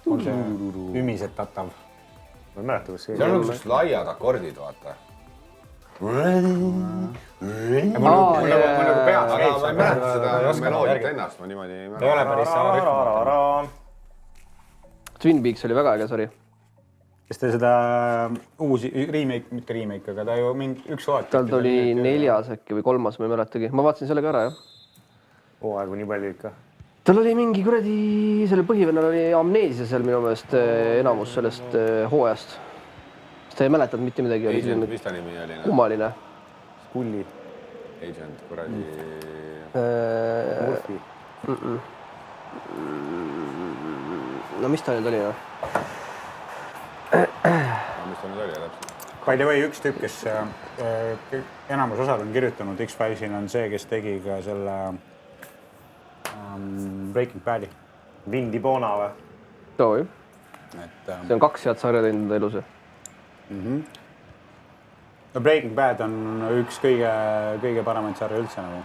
On see ümisetatav? Ma ei mäleta, kas see... See on nagu sellised laiad akordid, vaata. Mul nagu pead käib. Aga ma ei mäleta seda meloodiat ennast, ma niimoodi ei ei ole päris sama rühm. Twin Peaks oli väga äge sari. Kas te seda uusi remake, mitte remake, aga ta ju mingi üks hooaeg. Tal oli 4. äkki või 3, ma ei mäletagi. Ma vaatasin selle ka ära, jah. Hooaegu nii palju ikka. Tal oli mingi kuradi, selle põhivennal oli amneesia seal minu meelest enamus sellest hooajast. Ta ei mäletanud mitte midagi. Agent, mis ta nimi oli? Kummaline. Skulli. Agent, kuradi... Murphy. No mis ta nüüd oli, noh? Mis ta nüüd oli, täpselt? By the way, üks tüüp, kes enamus osad on kirjutanud X-Filesil, on see, kes tegi ka selle Breaking Badi. Vindi Bona või? Too, ju. et see on 2 head sarja teinud elus. no Breaking Bad on üks kõige paremaid sarja üldse nagu.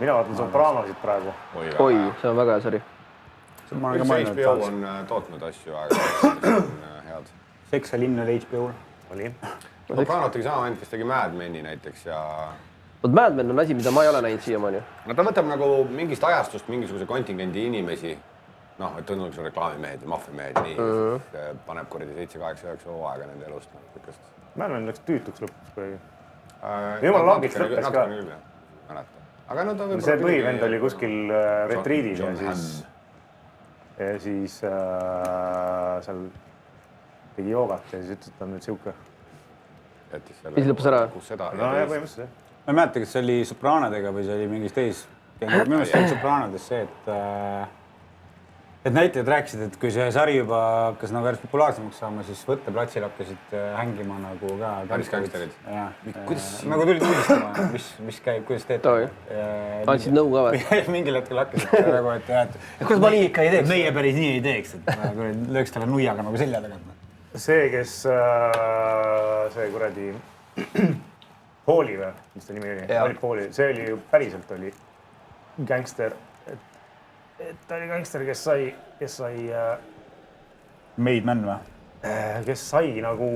mina vaatan Sopranosid praegu. oi, see on väga hea sari. ma olen ka mõelnud, HBO on tootnud asju aega head. Seks ja linn oli HBO-l. oli. Sopranot tegi sama vend, kes tegi Mad Meni näiteks ja vot Mad Men on asi, mida ma ei ole näinud siiamaani. no ta võtab nagu mingist ajastust mingisuguse kontingendi inimesi, noh, et on nagu reklaamimehed ja maffiamehed ja nii, paneb kuradi 7, 8, 9 hooaega nende elust. Määrmen läks tüütuks lõpuks kuidagi. Jumala lambiks lõppes ka. Mäleta. Aga no ta võib-olla... See põhivend oli kuskil retriidil ja siis seal tegi joogat ja siis ütles, et ta on nüüd siuke. Mis lõppes ära? No ja põhimõtteliselt. Ma ei mäleta, kas see oli Sopranodega või see oli mingis teis. Minu meelest oli Sopranodes see, et näitajad rääkisid, et kui see sari juba hakkas nagu päris populaarsemaks saama, siis võtteplatsil hakkasid hängima nagu ka... Päris gangsterid. Nagu tulid uudistama, mis käib, kuidas teed. Andsid nõu ka või? Mingil hetkel hakkasid nagu, et... Kuidas ma nii ikka ei teeks? Meie päris nii ei teeks, et lööks talle nuiaga nagu selja tagant. See, kes see kuradi Pauli või, mis ta nimi oli? See oli ju päriselt oli gangster. Et ta oli gangster, kes sai Made Man või? Kes sai nagu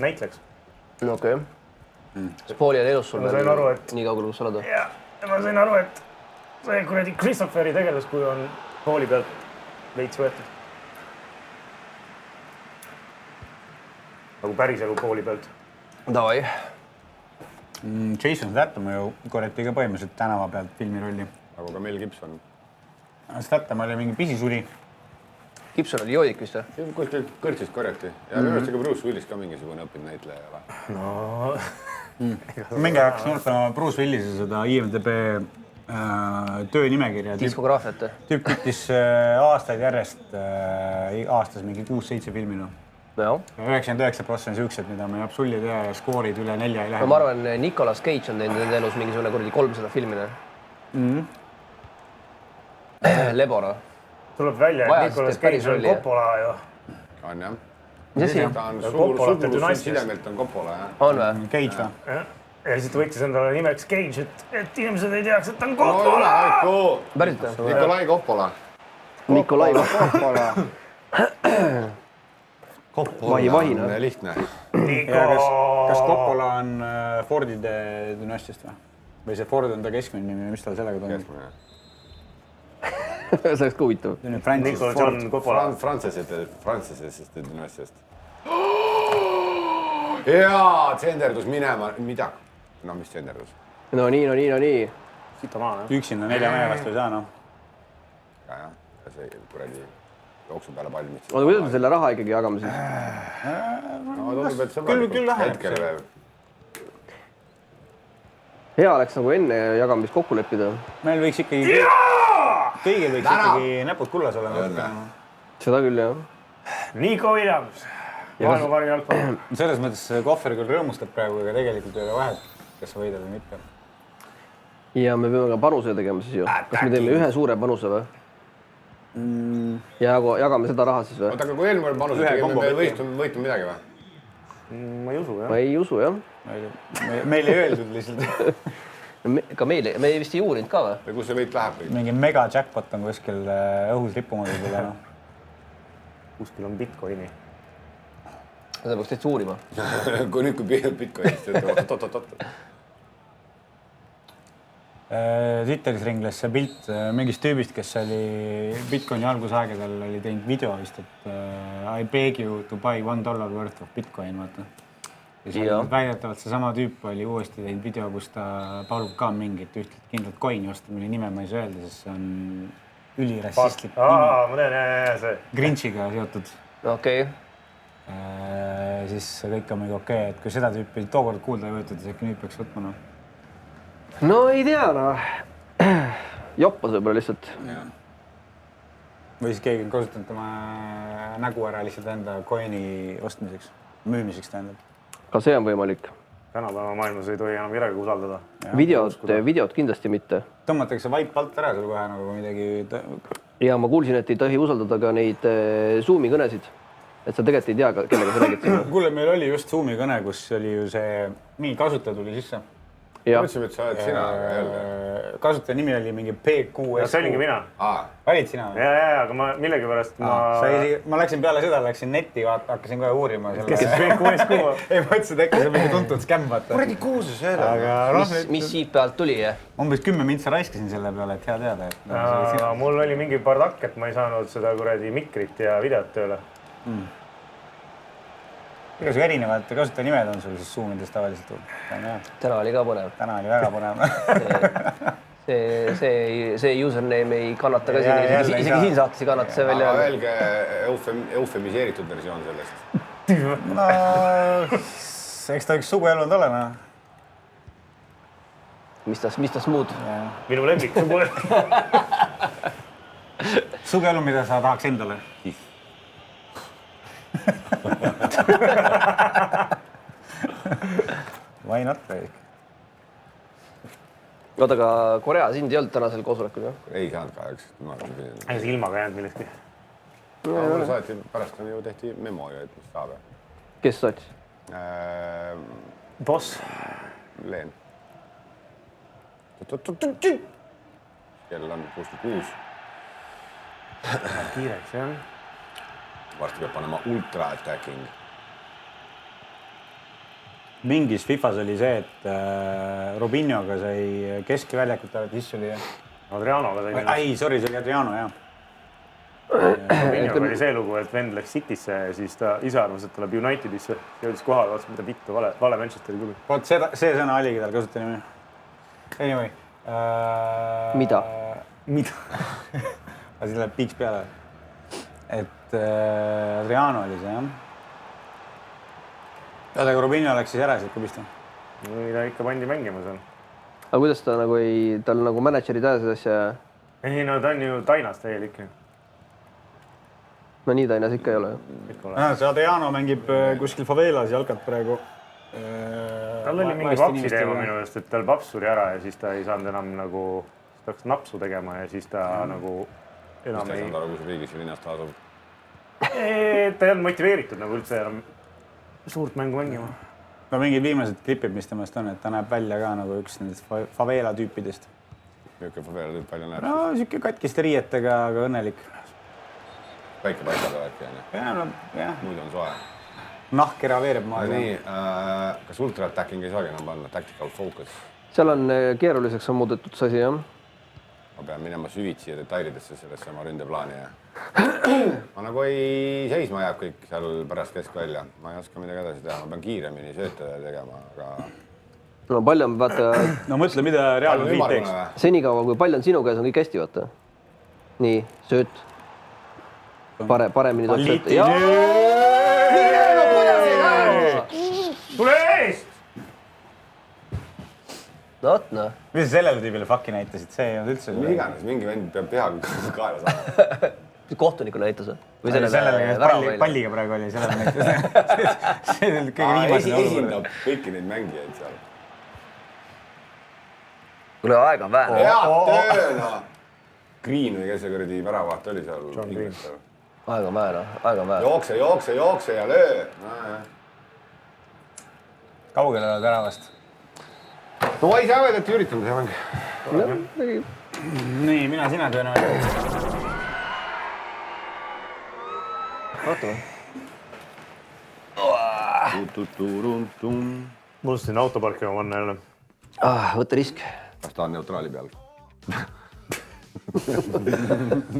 näitleks. Okei. Spooli on elus sul veel nii kaugel, kus sa oled. Ja ma sain aru, et see kuradi Christopheri tegelaskuju on Pauli pealt veits võetud. Nagu päris elu Pauli pealt. Davai. Jason Statham ju korjati ka põhimõtteliselt tänava pealt filmirolli. Nagu ka Mel Gibson. Statham oli mingi pisisuri. Gibson oli joodik vist või? Kuskil kõrtsist korjati. Ja minu arust ka Bruce Willis ka mingisugune õppinud näitleja. No... Mingi hakkas noortama Bruce Willise seda IMDb töönimekirja. Diskograafiat. Tüüp küttis aastaid järjest, aastas mingi 6-7 filmi. 99% on siuksed, mida ma ei absoluutselt tea ja skoorid üle 4 ei lähe. Ma arvan, Nicolas Cage on teinud nende elus mingisugune kuradi 300 filmine. Lebora. Tuleb välja, et Nicolas Cage on Coppola ju. On jah. Mis asi? Ta on suur sidemelt on Coppola, jah. On või? Cage või? Ja siis ta võttis endale nimeks Cage, et inimesed ei teaks, et ta on Coppola. Päriselt või? Nikolai Coppola. Nikolai Coppola. Coppola on lihtne. Kas Coppola on Fordide dünastiast või? Või see Ford on ta keskmine nimi, mis tal sellega toimub? See oleks ka huvitav. Nicolas John Coppola. Frantsesest dünastiast. Jaa, tsenderdus minema. Mida? No mis tsenderdus? No nii. Sita maa, jah. Üksinda 4 mehe vastu ei saa, noh. Ja see kuradi jooksu peale palmid. Oota, kuidas me selle raha ikkagi jagame siis? No tundub, et see küll läheb. hetkel veel. Hea oleks nagu enne jagamist kokku leppida. Meil võiks ikkagi... Kõigil võiks ikkagi näpud kullas olema. Seda küll, jah. Nico Williams. Maailma parim jalgpall. Selles mõttes Kohver küll rõõmustab praegu, aga tegelikult ei ole vahet, kas sa võidad või mitte. Ja me peame ka panuse tegema siis ju. Kas me teeme ühe suure panuse või? Ja jagame seda raha siis või? Oota, aga kui eelmine panuse tegime, me võitme midagi või? Ma ei usu, jah. Ma ei usu, jah. Meil ei öeldud lihtsalt. Ka me vist ei uurinud ka või? Või kus see võit läheb? Mingi mega jackpot on kuskil õhus rippuma võib-olla. Kuskil on Bitcoini. Seda peaks täitsa uurima. Kui nüüd, kui Bitcoinist ütleb, oot. Twitteris ringles see pilt mingist tüübist, kes oli Bitcoini algusaegadel oli teinud video vist, et I beg you to buy $1 worth of Bitcoin, vaata. Ja väidetavalt seesama tüüp oli uuesti teinud video, kus ta palub ka mingit ühtlat kindlat coin'i osta, mille nime ma ei saa öelda, sest see on ülirassistlik nimi. Ma tean, see. Grinchiga seotud. Okei. Siis kõik on mingi okei, et kui seda tüüpi tookord kuulda ei võetud, siis äkki nüüd peaks võtma, noh. No ei tea, noh. Joppas võib-olla lihtsalt. Või siis keegi on kasutanud tema nägu ära lihtsalt enda coin'i ostmiseks, müümiseks tähendab. Ka see on võimalik. Tänapäeva maailmas ei tohi enam midagi usaldada. Videot kindlasti mitte. Tõmmatakse vaip alt ära sul kohe nagu midagi ja ma kuulsin, et ei tohi usaldada ka neid Zoomi kõnesid. Et sa tegelikult ei tea, kellega sa räägid. Kuule, meil oli just Zoomi kõne, kus oli ju see, mingi kasutaja tuli sisse. Mõtlesime, et sa oled sina jälle. Kasutaja nimi oli mingi PQS. See olingi mina. Olid sina? Aga ma millegipärast ma läksin peale seda, läksin netti, hakkasin kohe uurima. Kes PQS kuhu? Ei, mõtlesin, et äkki see on mingi tuntud skämm, vaata. Kuradi kuulsus jälle. Mis siit pealt tuli, jah? Umbes 10 mintsa raiskasin selle peale, et hea teada. Mul oli mingi bardakk, et ma ei saanud seda kuradi mikrit ja videot tööle. Igas erinevad kasutajanimed on sul siis Zoomides tavaliselt. Täna oli ka põnev. Täna oli väga põnev. See username ei kannata ka siin, isegi siin saates ei kannata see välja. Aga öelge eufemiseeritud versioon sellest. No, eks ta üks suguelund ole, no. Mis tas muud? Minu lemmik suguelund. Suguelund, mida sa tahaks endale? Why not, Reik? Oota, aga Korea sind ei olnud tänasel koosolekul, jah? Ei saanud kahjuks. Ei see ilmaga jäänud millestki. Mulle saati pärast ju tehti memo ju, et mis saab. Kes saatis? Boss. Leen. Kell on 66. Kiireks, jah. Varsti peab panema ultra attacking. Mingis FIFAs oli see, et Robinhoga sai keskväljakut ajad, mis oli? Adrianoga sai. Ei, sorry, see oli Adriano, jah. Robinhoga oli see lugu, et vend läks Citysse ja siis ta ise arvas, et tuleb Unitedisse. Jõudis kohale, vaatsin, mida vittu, vale Manchesteri klubi. Vot see sõna oligi tal kasutajani nimi. Anyway. Mida? Aga siis läheb piiks peale. Et Adriano oli see, jah. Aga Robinho läks siis ära, kui pista? Ta ikka pandi mängima seal. Aga kuidas ta nagu ei, tal nagu managerid ajas asja? Ei, no ta on ju Tainas täielik. No nii Tainas ikka ei ole. See Adriano mängib kuskil faveelas jalkat praegu. Tal oli mingi vapsi teema minu eest, et tal paps suri ära ja siis ta ei saanud enam nagu, ta hakkas napsu tegema ja siis ta nagu enam ei... Mis ta ei saanud aru, kus riigis või linnast asub? Ta ei olnud motiveeritud nagu üldse enam suurt mängu mängima. No mingid viimased klipid, mis temast on, et ta näeb välja ka nagu üks nendest faveela tüüpidest. Milline faveela tüüp palju näeb? No siuke katkiste riietega, aga õnnelik. Väike paikad äkki, on jah. Muidu on soe. Nahk eraveereb maa. Nii, kas ultra attacking ei saagi enam panna? Tactical focus? Seal on keeruliseks on muudetud see asi, jah? Ma pean minema süvitsi ja detailidesse sellesse oma ründeplaani. Ma nagu ei seisma jääb kõik seal pärast keskvälja. Ma ei oska midagi edasi teha. Ma pean kiiremini sööta tegema, aga... No palju on, vaata... No mõtle, mida reaalne riit teeks. Senikaua, kui palju on sinu käes, on kõik hästi, vaata. Nii, sööt. Paremini tuleb sööta. Tule eest! Oot, noh. Mis sa sellele tüübile fucki näitasid? See ei olnud üldse... Mis iganes, mingi vend peab peaga kaela saama. Kohtunikule näitas või? Või sellele palliga praegu oli, sellele näitas. See oli kõige viimased olukord. Esindab kõiki neid mängijaid seal. Kuule, aega on vähe. Head tööna! Green või kes see kuradi väravaht oli seal? Aega on vähe, aega on vähe. Jookse ja löö! Kaugele oled väravast? No ma ei saa öelda, et üritanud see mäng. Nii, mina sina tõenäoliselt. Vaatame. Ma unustasin autoparkima panna jälle. Võtta risk. Kas ta on neutraali peal?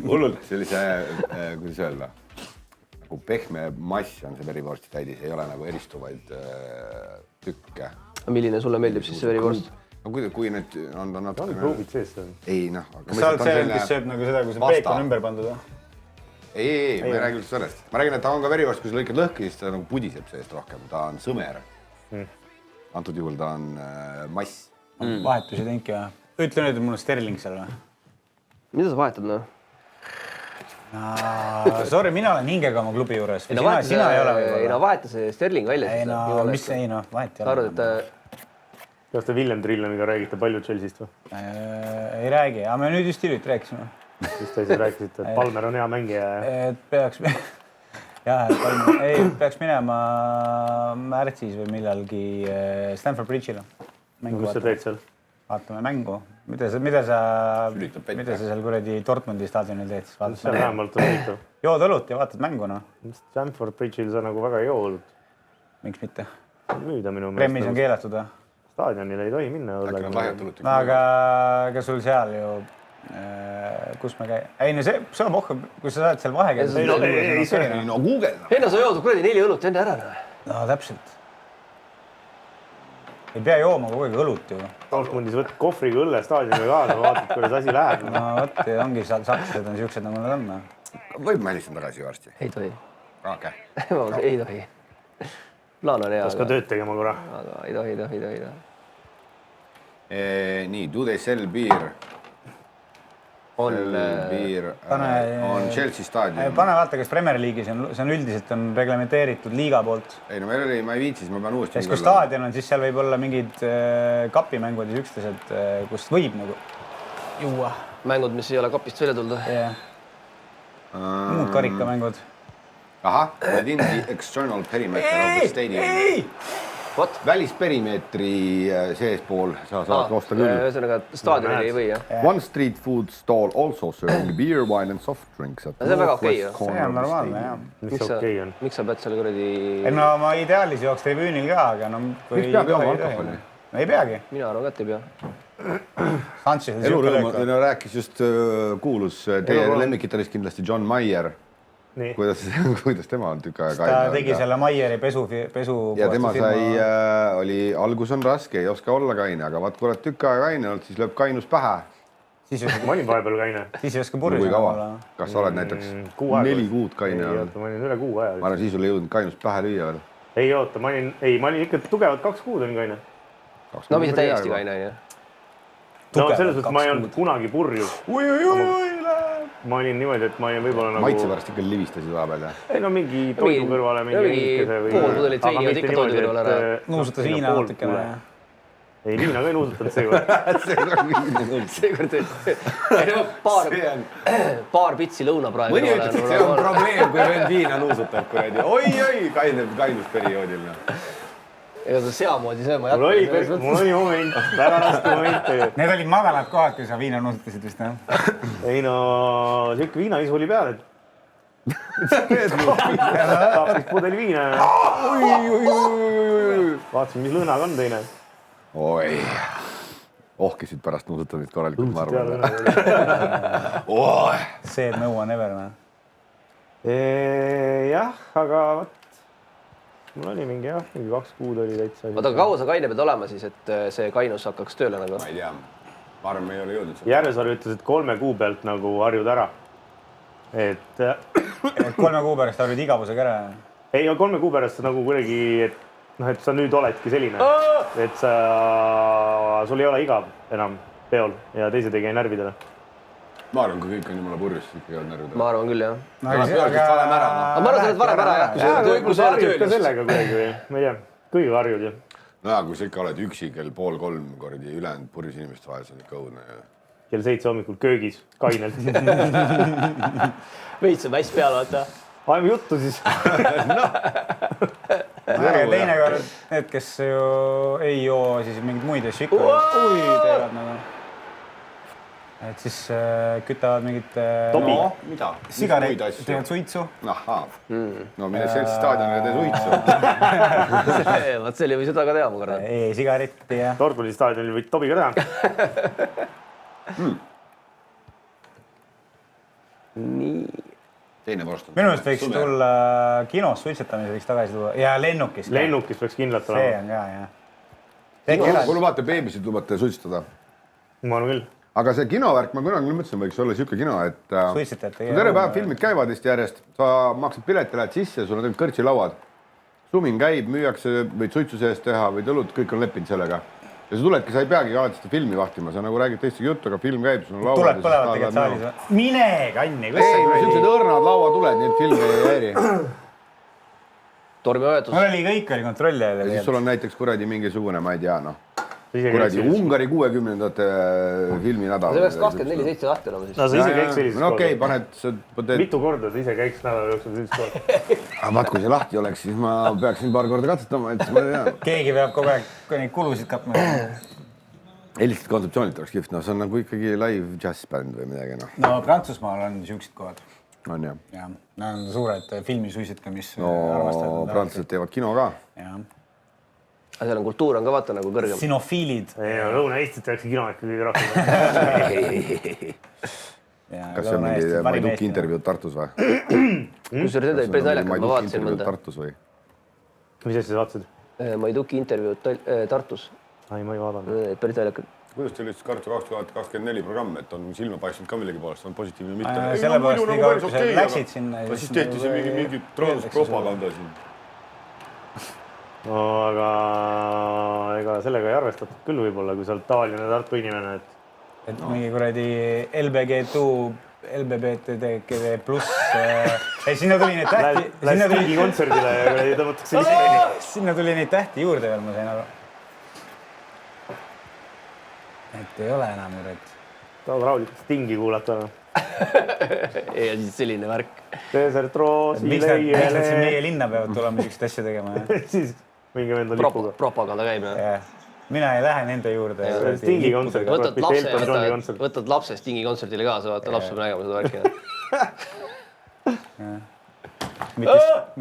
Hullult sellise, kuidas öelda, nagu pehme mass on see verivorsti täidis, ei ole nagu eristuvaid tükke. Milline sulle meeldib siis see verivorst? No kui need on natuke... On pruugid sees seal? Ei, noh. Kas sa oled see, kes sööb nagu seda, kui see peek on ümber pandud? Ei, ma ei räägi üldse sellest. Ma räägin, et ta on ka verivorst, kui sa lõikad lõhki, siis ta nagu pudiseb seest rohkem. Ta on sõmer. Antud juhul ta on mass. Vahetusi teinki või? Ütle nüüd, et mul on Sterling seal või? Mida sa vahetad, noh? Sorry, mina olen hingega oma klubi juures. Sina ei ole võib-olla. Ei no vaheta see Sterling välja. Ei no, mis ei no, vahet ei ole. Sa arvad, et... Kas te William Trillaniga räägite palju Chelsea'st või? Ei räägi, aga me nüüd just hiljuti rääkisime. mis te siis rääkisite, et Palmer on hea mängija ja et peaks peaks minema märtsis või millalgi Stamford Bridge'ile. kus sa teed seal? Vaatame mängu. Mida sa seal kuradi Dortmundi staadionil teed siis? See on vähemalt huvitav. Jood õlut ja vaatad mängu, noh. Stamford Bridge'il sa nagu väga ei joo õlut. Miks mitte? Müüda minu meelest. Kremmis on keelatud, või? Staadionile ei tohi minna. Aga sul seal ju, kus me käi-... Ei, no see on pohku, kui sa saad seal vahekäes. No Google. Henno, sa joodud kuradi 4 õlut enne ära. No täpselt. Ei pea jooma kogu aeg õlut ju. Dortmundis võtad kohvriga õlle staadionile kaasa, vaatad, kuidas asi läheb. No võt, ongi sakslased on siuksed nagu nad on. Võib ma helistan tagasi varsti? Ei tohi. Okei. Ei tohi. Plaan on hea. Kas ka tööd tegema korra? Aga ei tohi. Nii, do they sell beer? On Chelsea staadion. Pane vaata, kas Premier League'is see on üldiselt on reglementeeritud liiga poolt. Ei, no ma ei viitsis, ma pean uuesti. Sest kui staadion on, siis seal võib olla mingid kapimängud ja üksteised, kust võib nagu juua. Mängud, mis ei ole kapist välja tulda. Muud karikamängud. Ahah, within the external perimeter of the stadium. Välisperimeetri seespool sa saad osta küll. Ühesõnaga, staadionil ei või, jah? One street food stall also serving beer, wine and soft drinks. See on väga okei, jah? See on normaalne, jah. Miks sa pead seal kuradi... No ma ideaalis jooks tribüünil ka, aga no... Miks peab jooma alkoholi? Ei peagi. Mina arvan, et ei pea. Elurõõm rääkis just kuulus teie lemmikitarist kindlasti John Mayer. Kuidas tema on tükk aega ta tegi selle Maieri pesu ja tema sai, algus on raske, ei oska olla kaine, aga vaat kui oled tükk aega kaine olnud, siis lööb kainus pähe. Ma olin vahepeal kaine. Siis ei oska purjus olla. Kas sa oled näiteks 4 kuud kaine olnud? Ma olin üle 6 aja. Ma arvan, siis sul ei jõudnud kainus pähe lüüa veel. Ei oota, ma olin ikka tugevalt 2 kuud olin kaine. No mitte täiesti kaine, jah? No selles mõttes ma ei olnud kunagi purjus. Ma olin niimoodi, et ma olin võib-olla nagu... Maitse pärast ikka livistasid vahepeal, jah? Ei, no mingi toidu kõrvale, mingi õnnikese või... Pool pudelit veini jõud ikka toidu kõrvale ära. Nuusutas viina natukene. Ei, viina ka ei nuusutanud seekord. Seekord paar pitsi lõuna praegu. Mõni ütleb, et see on probleem, kui vend viina nuusutab kuradi. Oi, kainusperioodil. Ega ta seamoodi sööma jätta. Mul oli moment, väga raske moment. Need olid madalad kohad, kui sa viina nuusutasid vist, jah? Ei no, siuke viinaisu oli peal, et... Taapis pudeli viina. Vaatasin, mis lõõnaga on teine. Oi, ohkisid pärast nuusutamist korralikult, ma arvan. See, et nõu on ever, või? Jah, aga... Mul oli mingi 2 kuud oli täitsa. Oota, aga kaua sa kaine pead olema siis, et see kainus hakkaks tööle nagu? Ma ei tea. Ma arvan, me ei ole jõudnud. Järvesaar ütles, et 3 kuu pealt nagu harjud ära. Et 3 kuu pärast harjud igavusega ära? Ei, 3 kuu pärast nagu kuidagi, et sa nüüd oledki selline. Et sul ei ole igav enam peol ja teised ei käi närvidele. Ma arvan, kui kõik on jumala purjus, siis ikka jäävad närvidele. Ma arvan küll, jah. Ma arvan, sa oled varem ära, jah. Kui sa harjud ka sellega kuidagi või, ma ei tea, kõigiga harjud ju. No kui sa ikka oled üksi kell 2:30 kordi ülejäänud purjus inimeste vahel, see on ikka õudne. Kell 7 hommikul köögis, kainelt. Veits on mäss peal, vaata. Ajame juttu siis. Teinekord need, kes ju ei joo, siis mingid muid asju ikka teevad nagu. Et siis kütavad mingid sigaret, teevad suitsu. Ahaa, no mine Chelsea staadionile tee suitsu. Vaat see oli või seda ka teha, ma korran. E-sigaretti ja... Dortmundi staadionil võid tobiga teha. Nii. Teine vorst on. Minu meelest võiks tulla kinos suitsetamise võiks tagasi tuua ja lennukis. Lennukis võiks kindlalt olema. See on ka, jah. Kui lubate beebisid, lubate suitsetada? Ma arvan küll. Aga see kinovärk, ma kunagi mõtlesin, võiks olla siuke kino, et terve päev filmid käivad järjest, sa maksad pileti, lähed sisse, sul on kõrtsilauad. Sumin käib, müüakse, võid suitsu sees teha, võid õlut, kõik on leppinud sellega. Ja sa tuledki, sa ei peagi alati seda filmi vahtima, sa nagu räägid teistegi juttu, aga film käib, sul on lauad. Tuled põlevad tegelikult saalis või? Mine kanni, kus sa ei siuksed õrnad lauatuled, nii et film ei häiri. Tormivahetus. Mul oli kõik oli kontrolli ajal. Ja siis sul on näiteks kuradi mingisugune, ma ei tea, kuradi Ungari 60ndate filminädal. See peaks 24/7 lahti olema siis. No sa ise käiks sellises no okei, paned... Mitu korda sa ise käiks nädala jooksul sellises korda? Vaat, kui see lahti oleks, siis ma peaksin paar korda katsetama, et ma ei tea. Keegi peab kogu aeg neid kulusid katma. Helistid kontseptsioonilt oleks kihvt, no see on nagu ikkagi live jazzbänd või midagi, noh. No Prantsusmaal on siuksed kohad. On jah? Jah, nad on suured filmisuisetkamis. No prantslased teevad kino ka. Jah. Aga seal on kultuur on ka vaata nagu kõrgem. Sinofiilid. Lõuna-Eestit tehakse kino ikka kõige rohkem. Kas see on mingi Maiduki intervjuud Tartus või? Kusjuures need olid päris naljakad, ma vaatasin mõnda. Tartus või? Mis asja sa vaatasid? Maiduki intervjuud Tartus. Ai, ma ei vaadanud. Päris naljakad. Kuidas teil üldse Kartu 2024 programm, et on silma paistnud ka millegi poolest, on positiivne mitte? Sellepärast nii kaua, kui sa läksid sinna. Siis tehti see mingi transpropaganda siin. No aga ega sellega ei arvestatud küll võib-olla, kui sa oled tavaline Tartu inimene, et mingi kuradi LBBTD pluss. Sinna tuli neid tähti. Lähed Stingi kontserdile ja tõmmatakse lisini. Sinna tuli neid tähti juurde veel, ma sain aru. Et ei ole enam juurde. Tahad rahulikult Stingi kuulata. Ja siis selline värk. Desert Roosi Miks nad siin meie linna peavad tulema siukest asja tegema? Siis mingi venda lipuga. Propaganda käib. Mina ei lähe nende juurde. Stingi kontsert. Võtad lapse Stingi kontserdile kaasa, vaata laps peab nägema seda värki.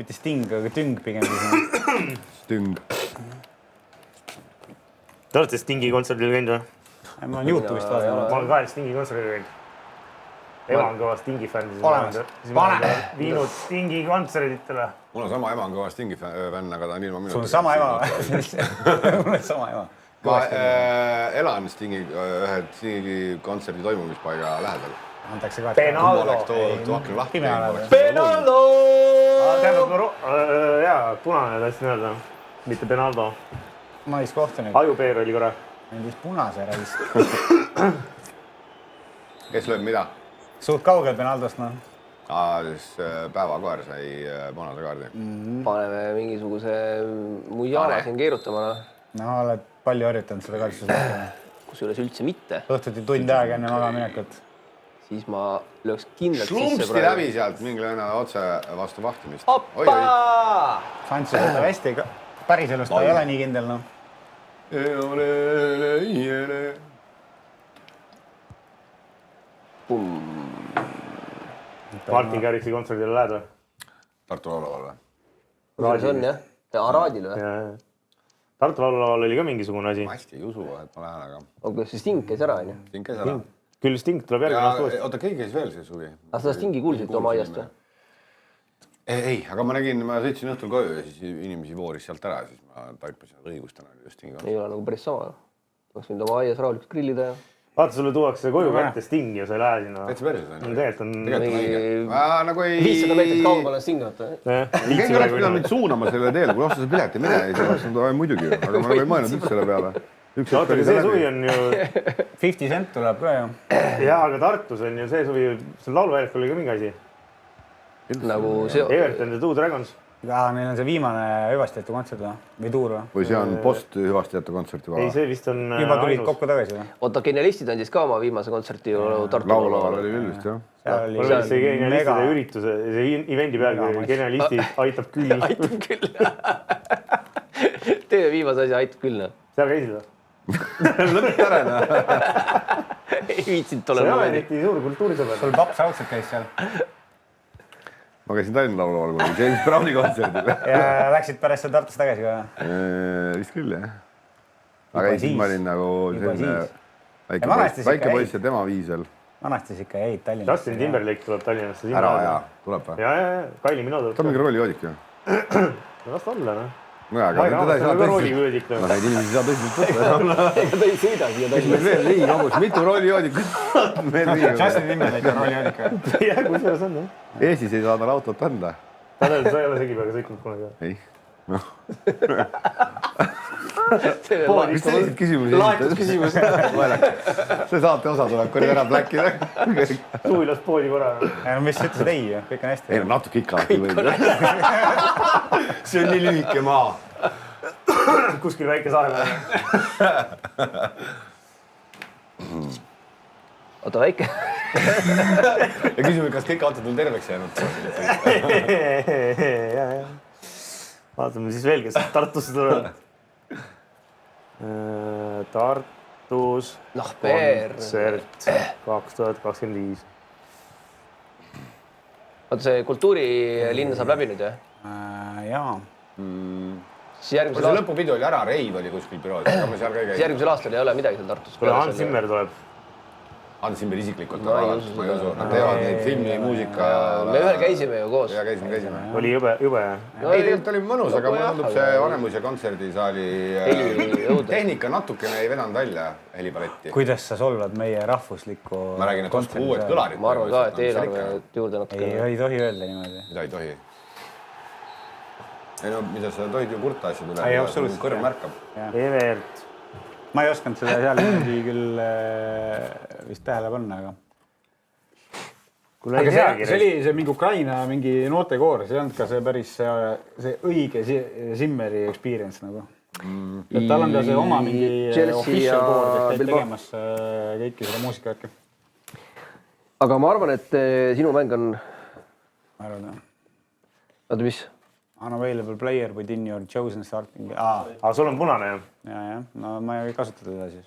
Mitte Sting, aga Tüng pigem. Sting. Te olete Stingi kontserdil käinud või? Ma olen YouTube'ist vaadanud. Ma olen ka Stingi kontserdil käinud. Ema on kõva Stingi fänn. Siis ma olen viinud Stingi kontserditele. Mul on sama ema on kõva Stingi fänn, aga ta on ilma minu... Sul on sama ema või? Mul on sama ema. Ma elan ühe Stingi kontserdi toimumispaiga lähedal. Antakse ka... Penaldo! Penaldo! Jaa, punane tahtsin öelda. Mitte Penaldo. Naiskohtunik. Ajupeer oli korra. Nendis punase räist. Kes lööb mida? Suht kaugel Penaldost, noh. Siis päevakoer sai punase kaardi. Paneme mingisuguse mujala siin keerutama. No, oled palju harjutanud seda kaitsusele. Kusjuures üldse mitte. Õhtuti tund aega enne magaminekut. Siis ma lööks kindlalt Slumpsti läbi sealt mingi lõina otse vastu vahtimist. Hoppa! Santsu võtab hästi. Päris elust ta ei ole nii kindel, noh. Martin Garrixi kontserdile lähed või? Tartu Laulaval või? Kuidas on, jah? Araadil või? Tartu Laulaval oli ka mingisugune asi. Ma hästi ei usu, et ma lähen, aga... Aga see Sting käis ära, on ju? Sting käis ära. Küll Sting tuleb järgmine aasta uuesti. Oota, keegi käis veel see suvi? Aga seda Stingi kuulsite oma aiast või? Ei, aga ma nägin, ma sõitsin õhtul koju ja siis inimesi vooris sealt ära ja siis ma taipasin, et õigustana oli just Stingi kontsert. Ei ole nagu päris sama. Oleks võinud oma aias rahulikult grillida ja... Vaata, sulle tuuakse koju kätte Sting ja sa ei lähe sinna. Täitsa päris on. Tegelikult on... Nagu ei... 500 meetrit kaugemale Sting, vaata. Keegi oleks pidanud mind suunama selle teele, kui ostas pileti mine, ei oleks muidugi, aga ma ei mõelnud üldse selle peale. Oota, see suvi on ju... 50 Cent tuleb ka ju. Jaa, aga Tartus on ju see suvi, see lauluväljakul oli ka mingi asi. Nagu see... Everton ja Two Dragons. Neil on see viimane hüvastijätu kontsert või tuur või? Või see on post-hüvastijätu kontserti ei, see vist on juba tulid kokku tagasi või? Oota, Genialistid andis ka oma viimase kontserti Tartu Laulaval oli küll vist, jah. Mul oli see Genialistide ürituse, see evendi pealgi Genialistid aitab küll. Aitab küll. Teie viimase asja aitab küll. Seal käisid või? Lõpet ära, noh. Ei viitsinud ole. See ei ole eriti suur kultuurisõber. Sul paps raudselt käis seal. Ma käisin Tallinna Laulaval, kui James Browni kontserdil. Ja läksid pärast seal Tartus tagasi ka? Vist küll, jah. Aga ei, siis ma olin nagu selline väike poiss ja tema viisel. Vanastis ikka jäid Tallinnasse. Justin Timberlake tuleb Tallinnasse. Ära, jaa. Tuleb või? Jaa, Kylie Minogue. Ta on mingi rollijoodik ju. Las ta olla, noh. Aga teda ei saa tõsiselt. Neid inimesi ei saa tõsiselt võtta. Ega ta ei sõida siia Mis meil veel Riigikogus, mitu rollijoodikut? Justin Timberlake on rollijoodik või? Jah, kusjuures on, jah. Eestis ei saa tal autot anda. Tanel, sa ei ole segipäega sõitnud kunagi. Ei. Noh. Mis sellised küsimusi? Laetud küsimus. See saate osa tuleb, kui ära pläkida. Suvilas poodi korra. No mis sa ütlesid ei, kõik on hästi. Ei, natuke ikka alati võib. See on nii lühike maa. kuskil väike saare peal. oota, väike. ja küsime, kas kõik autod on terveks jäänud? Vaatame siis veel, kes Tartusse tulevad. Tartus kontsert 2025. oota, see kultuurilinn saab läbi nüüd, jah? Jaa. Siis järgmisel aastal... lõpupidu oli ära, Reiv oli kuskil bürood, aga me seal ka ei käinud. Järgmisel aastal ei ole midagi seal Tartus. Kule Hans Zimmer tuleb. Hans Zimmer isiklikult, ma ei usu. Nad teevad neid filmi, muusika. Me ühel käisime ju koos. Ja käisime. Oli jube. Ei, tegelikult oli mõnus, aga mulle tundub see Vanemuise kontserdisaali tehnika natukene ei vedanud välja helipaletti. Kuidas sa solvad meie rahvuslikku... Ma räägin, et oska uued kõlarid. Ma arvan ka, et eelarve juurde natukene. Ei tohi öelda niimoodi. Mida ei tohi? Ei no, mida sa tohid ju kurta asjad üle. Ei, absoluutselt. Kõrv märkab. Evert. Ma ei osanud seda seal niimoodi küll vist tähele panna, aga... Aga see oli see mingi Ukraina mingi noortekoor, see ei olnud ka see päris see õige Zimmeri experience nagu. Et tal on ka see oma mingi official koor, kes käib tegemas kõiki seda muusikavärki. Aga ma arvan, et sinu mäng on... Ma arvan, jah. Oota, mis? Unavailable player within your chosen starting... Aga sul on punane, jah? Jah. No ma ei kasuta teda siis.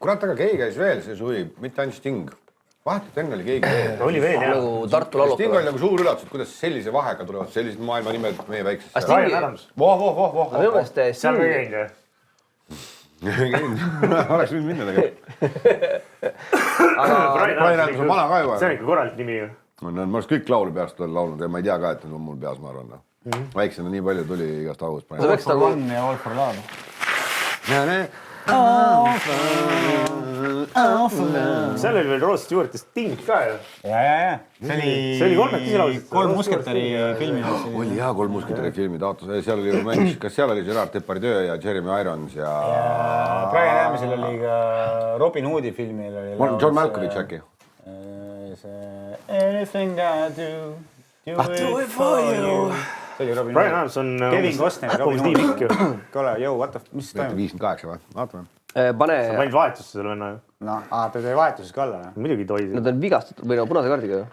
Kurat, aga keegi käis veel see suvi, mitte ainult Sting. Vahetult enne oli keegi veel. Oli veel, jah. Nagu Tartu laulukal. Sting oli nagu suur üllatus, et kuidas sellise vahega tulevad sellised maailma nimed meie väiksesse. Ryan Adams. Voh. Minu meelest seal ka käinud, jah? Oleks võinud minna tegelikult. Ryan Adams on vana ka juba. See on ikka korralik nimi ju. Ma oleks kõik laulu peast laulnud ja ma ei tea ka, et need on mul peas, ma arvan. Väiksena nii palju tuli igast august. All for One ja All for Love. Seal oli veel Rod Stewart ja Sting ka ju. Ja. See oli kolmekesi laulsid. Kolm musketari filmi. Oli jah, Kolm musketari filmi taotlus. Seal oli ju mängis, kas seal oli Gerard Depardieu ja Jeremy Irons ja... Brian Adamsil oli ka Robin Hoodi filmil oli... John Malkovich äkki. Anything I do it for you. See oli Robin Hood. Brian Adams on... Kevin Costner, Robin Hood. Kole, jõu, mis toimub? 58 või? Vaatame. Pane... Sa panid vahetusse selle venna ju. No, ta teie vahetuses ka alla. Muidugi tohid. Nad on vigastatud või no punase kaardiga ju.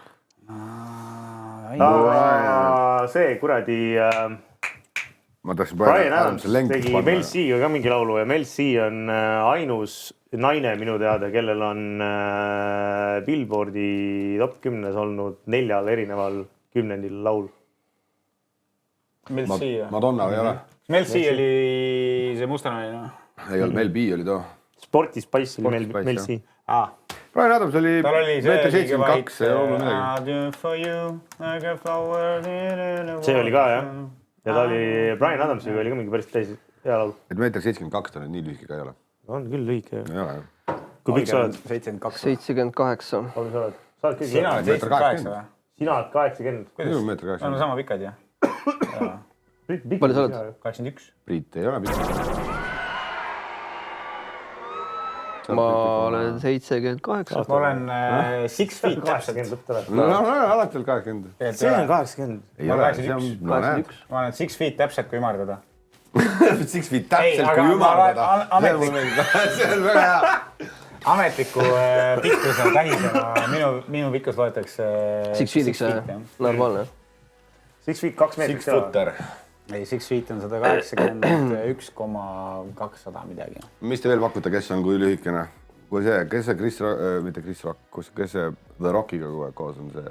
See kuradi... Ma tahaksin Brian Adams tegi Mel C-ga ka mingi laulu ja Mel C on ainus naine minu teada, kellel on Billboardi top 10-s olnud 4 erineval 10. laul. Mel C, jah? Madonna ei ole. Mel C oli see mustanaine, no? Ei olnud, Mel B oli too. Sporty Spice oli Mel C. Brian Adams oli meeter 72, ei olnud midagi. See oli ka, jah. Ja ta oli, Brian Adamsiga oli ka mingi päris täis hea laul. Et meeter 72 ta nüüd nii lühike ka ei ole. On küll lühike. Ei ole, jah. Kui pikk sa oled? 78. Palju sa oled? Sa oled kõik sina oled 78 või? Sina oled 80. Kuidas? Meeter 80. On sama pikad, jah? Palju sa oled? 81. Priit ei ole pikk. Ma olen 78. Ma olen 6 feet täpselt. No, alati veel 80. See on 80. Ei ole, see on... Ma olen 6 feet täpselt, kui ümardada. 6 feet täpselt, kui ümardada. See on väga hea. Ametliku pikkuse tähisena minu pikkus loetakse 6 feet'iks, normaalne. 6 feet 2 meetrit. 6 footer. Ei, 6 feet on 181,200 midagi. Mis te veel pakute, kes on kui lühikene? Kui see, kes see mitte Chris Rock, kes see The Rockiga kogu aeg koos on see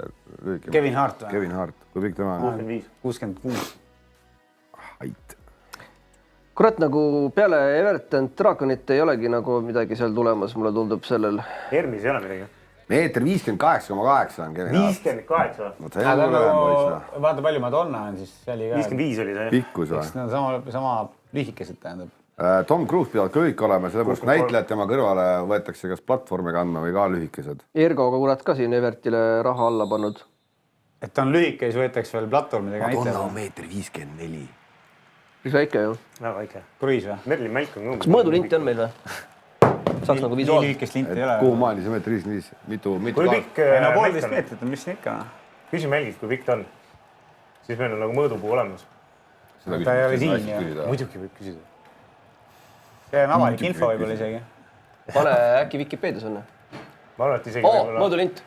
lühikene? Kevin Hart või? Kevin Hart, kui pikk tema on? 65. Ait. Kurat, nagu peale Everton Dragonit ei olegi nagu midagi seal tulemas, mulle tundub sellel. Hermis ei ole midagi. Meeter 58,8 on Kevin Hart. 58 või? Vaata palju Madonna on, siis see oli ka... 55 oli see. Pikkus või? Eks need on sama lühikesed tähendab. Tom Cruise peavad kõik olema, sellepärast näitlejad tema kõrvale võetakse kas platvormi kandma või ka lühikesed. Ergoga kurat ka siin Evertile raha alla pannud. Et ta on lühike, siis võetakse veel platvormidega näitlejad. Madonna on meeter 54. Mis väike ju? Väga väike. Kruiis või? Merlin Mälk on kas mõõdulinti on meil või? Saaks nagu visuaalselt. Nii lühikest linti ei ole. Kuhu maani see meeter 55? Mitu kui pikk no 1,5 meetrit on, mis siin ikka? Küsi Mälgilt, kui pikk ta on. Siis meil on nagu mõõdupuu olemas. Ta ei ole siin, jah. Muidugi võib küsida. see on avalik info võib-olla isegi. pane äkki Vikipeedias on. Ma arvan, et isegi mõõdulint.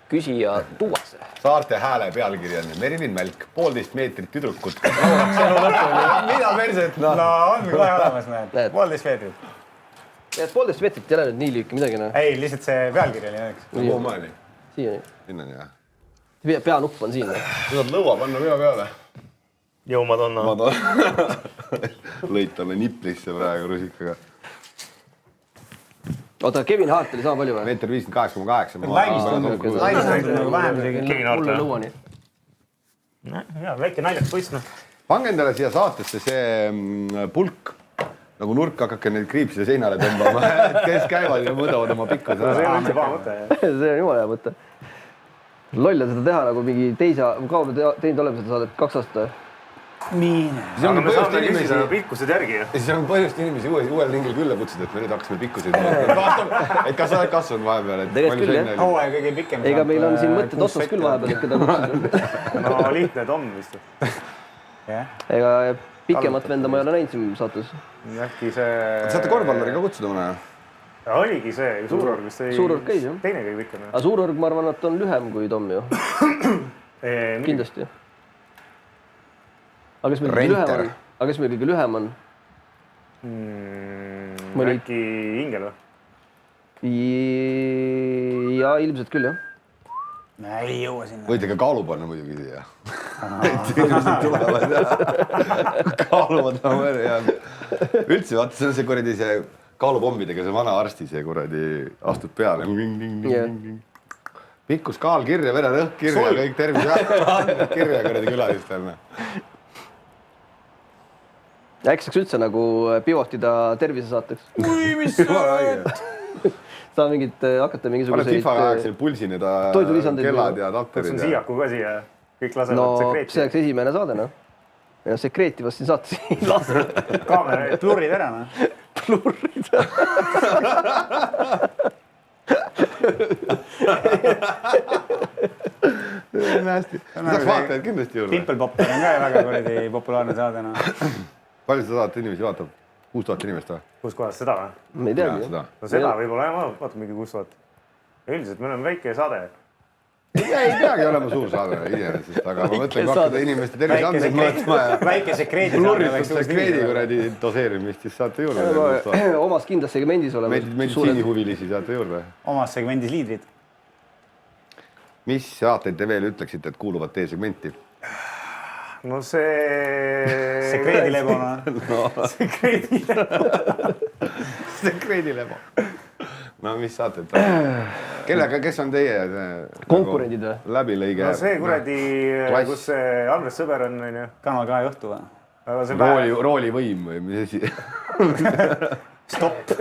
Küsija tuuakse. Saarte Hääle pealkiri on Merilin Mälk, 1,5 meetrit tüdrukut. Mida perset? No on kohe olemas, näed. 1,5 meetrit. 1,5 meetrit ei ole nüüd nii lühike midagi. Ei, lihtsalt see pealkiri oli. Kuhu maani? Siiani. Sinnani, jah. Peanupp on siin. Saad lõua panna pea peale. Jõu Madonna. Lõid talle niplisse praegu rusikaga. Oota, Kevin Hart oli sama palju või? 1,58 m. Naimist on nagu vähem isegi. Mulle lõuani. Väike naljakas poiss. Pange endale siia saatesse see pulk. Nagu nurk hakake neid kriipside seinale tõmbama. Kes käivad ja mõõdavad oma pikkuse. See on üldse paha mõte. See on jumala hea mõte. Loll on seda teha nagu mingi kaua teinud oleme seda saadet 2 aastat. Miine. Aga me saame küsida pikkused järgi. Siis on põhjust inimesi uuel ringil külla kutsuda, et me nüüd hakkasime pikkuseid mõõdama. Et kas sa oled kasvanud vahepeal? Tegelikult küll, jah. Hooaja kõige pikem. Ega meil on siin mõtted otsas küll vahepeal, et keda kutsuda. No lihtne Tom vist. Ega pikemat venda ma ei ole näinud siin saates. Äkki see... Saate korvpallari ka kutsuda mõne? Oligi see, Suurorg vist ei... Suurorg käis, jah. Teine kõige pikem. Aga Suurorg, ma arvan, et on lühem kui Tom ju. Kindlasti. Aga kes meil kõige lühem on? Äkki Ingel või? Ja ilmselt küll, jah. Ei jõua sinna. Võite ka kaalu panna muidugi siia. Inimesed tulevad ja kaaluvad oma ja üldse vaata, see on see kuradi see kaalupommidega, see vana arsti see kuradi astub peale. Pikkus, kaal, kirja, vererõhk, kirja, kõik tervis. Kirja kuradi külalistele. Äkki saaks üldse nagu pivotida tervisesaateks. Ui, mis see? Saa mingit, hakata mingisuguseid... Pane FIFA ajaksel pulsi need kellad ja tatterid. Kutsun Siiaku ka siia, kõik lasevad no, sekreeti. See oleks esimene saade, noh. Ja sekreeti vast siin saates ei lase. Kaamera, plurrid ära, noh. Plurrid. Hästi. Saaks vaatajaid kindlasti juurde. Pimpelpopper on ka väga kuradi populaarne saade, noh. Palju seda saadet inimesi vaatab? 6000 inimest või? Kus kohas seda või? Me ei teagi. No seda võib-olla jah, vaatame mingi 6000. Üldiselt me oleme väike saade. Ei peagi olema suur saade iseenesest, aga ma mõtlen, kui hakkada inimeste terviseandmeid mõõtma ja väike sekreedi saade. plurritust sekreedi kuradi doseerimist, siis saate juurde. Omas kindlas segmendis oleme. Meditsiinihuvilisi saate juurde. Omas segmendis liidrid. Mis saateid te veel ütleksite, et kuuluvad teie segmenti? No see... Sekreedilebo, noh. Sekreedilebo. No mis saated? Kellega, kes on teie konkurendid või? Läbilõige? No see kuradi, kus see Andres Sõber on, on ju. Kanal 2 õhtu või? Roolivõim või mis asi? Stopp.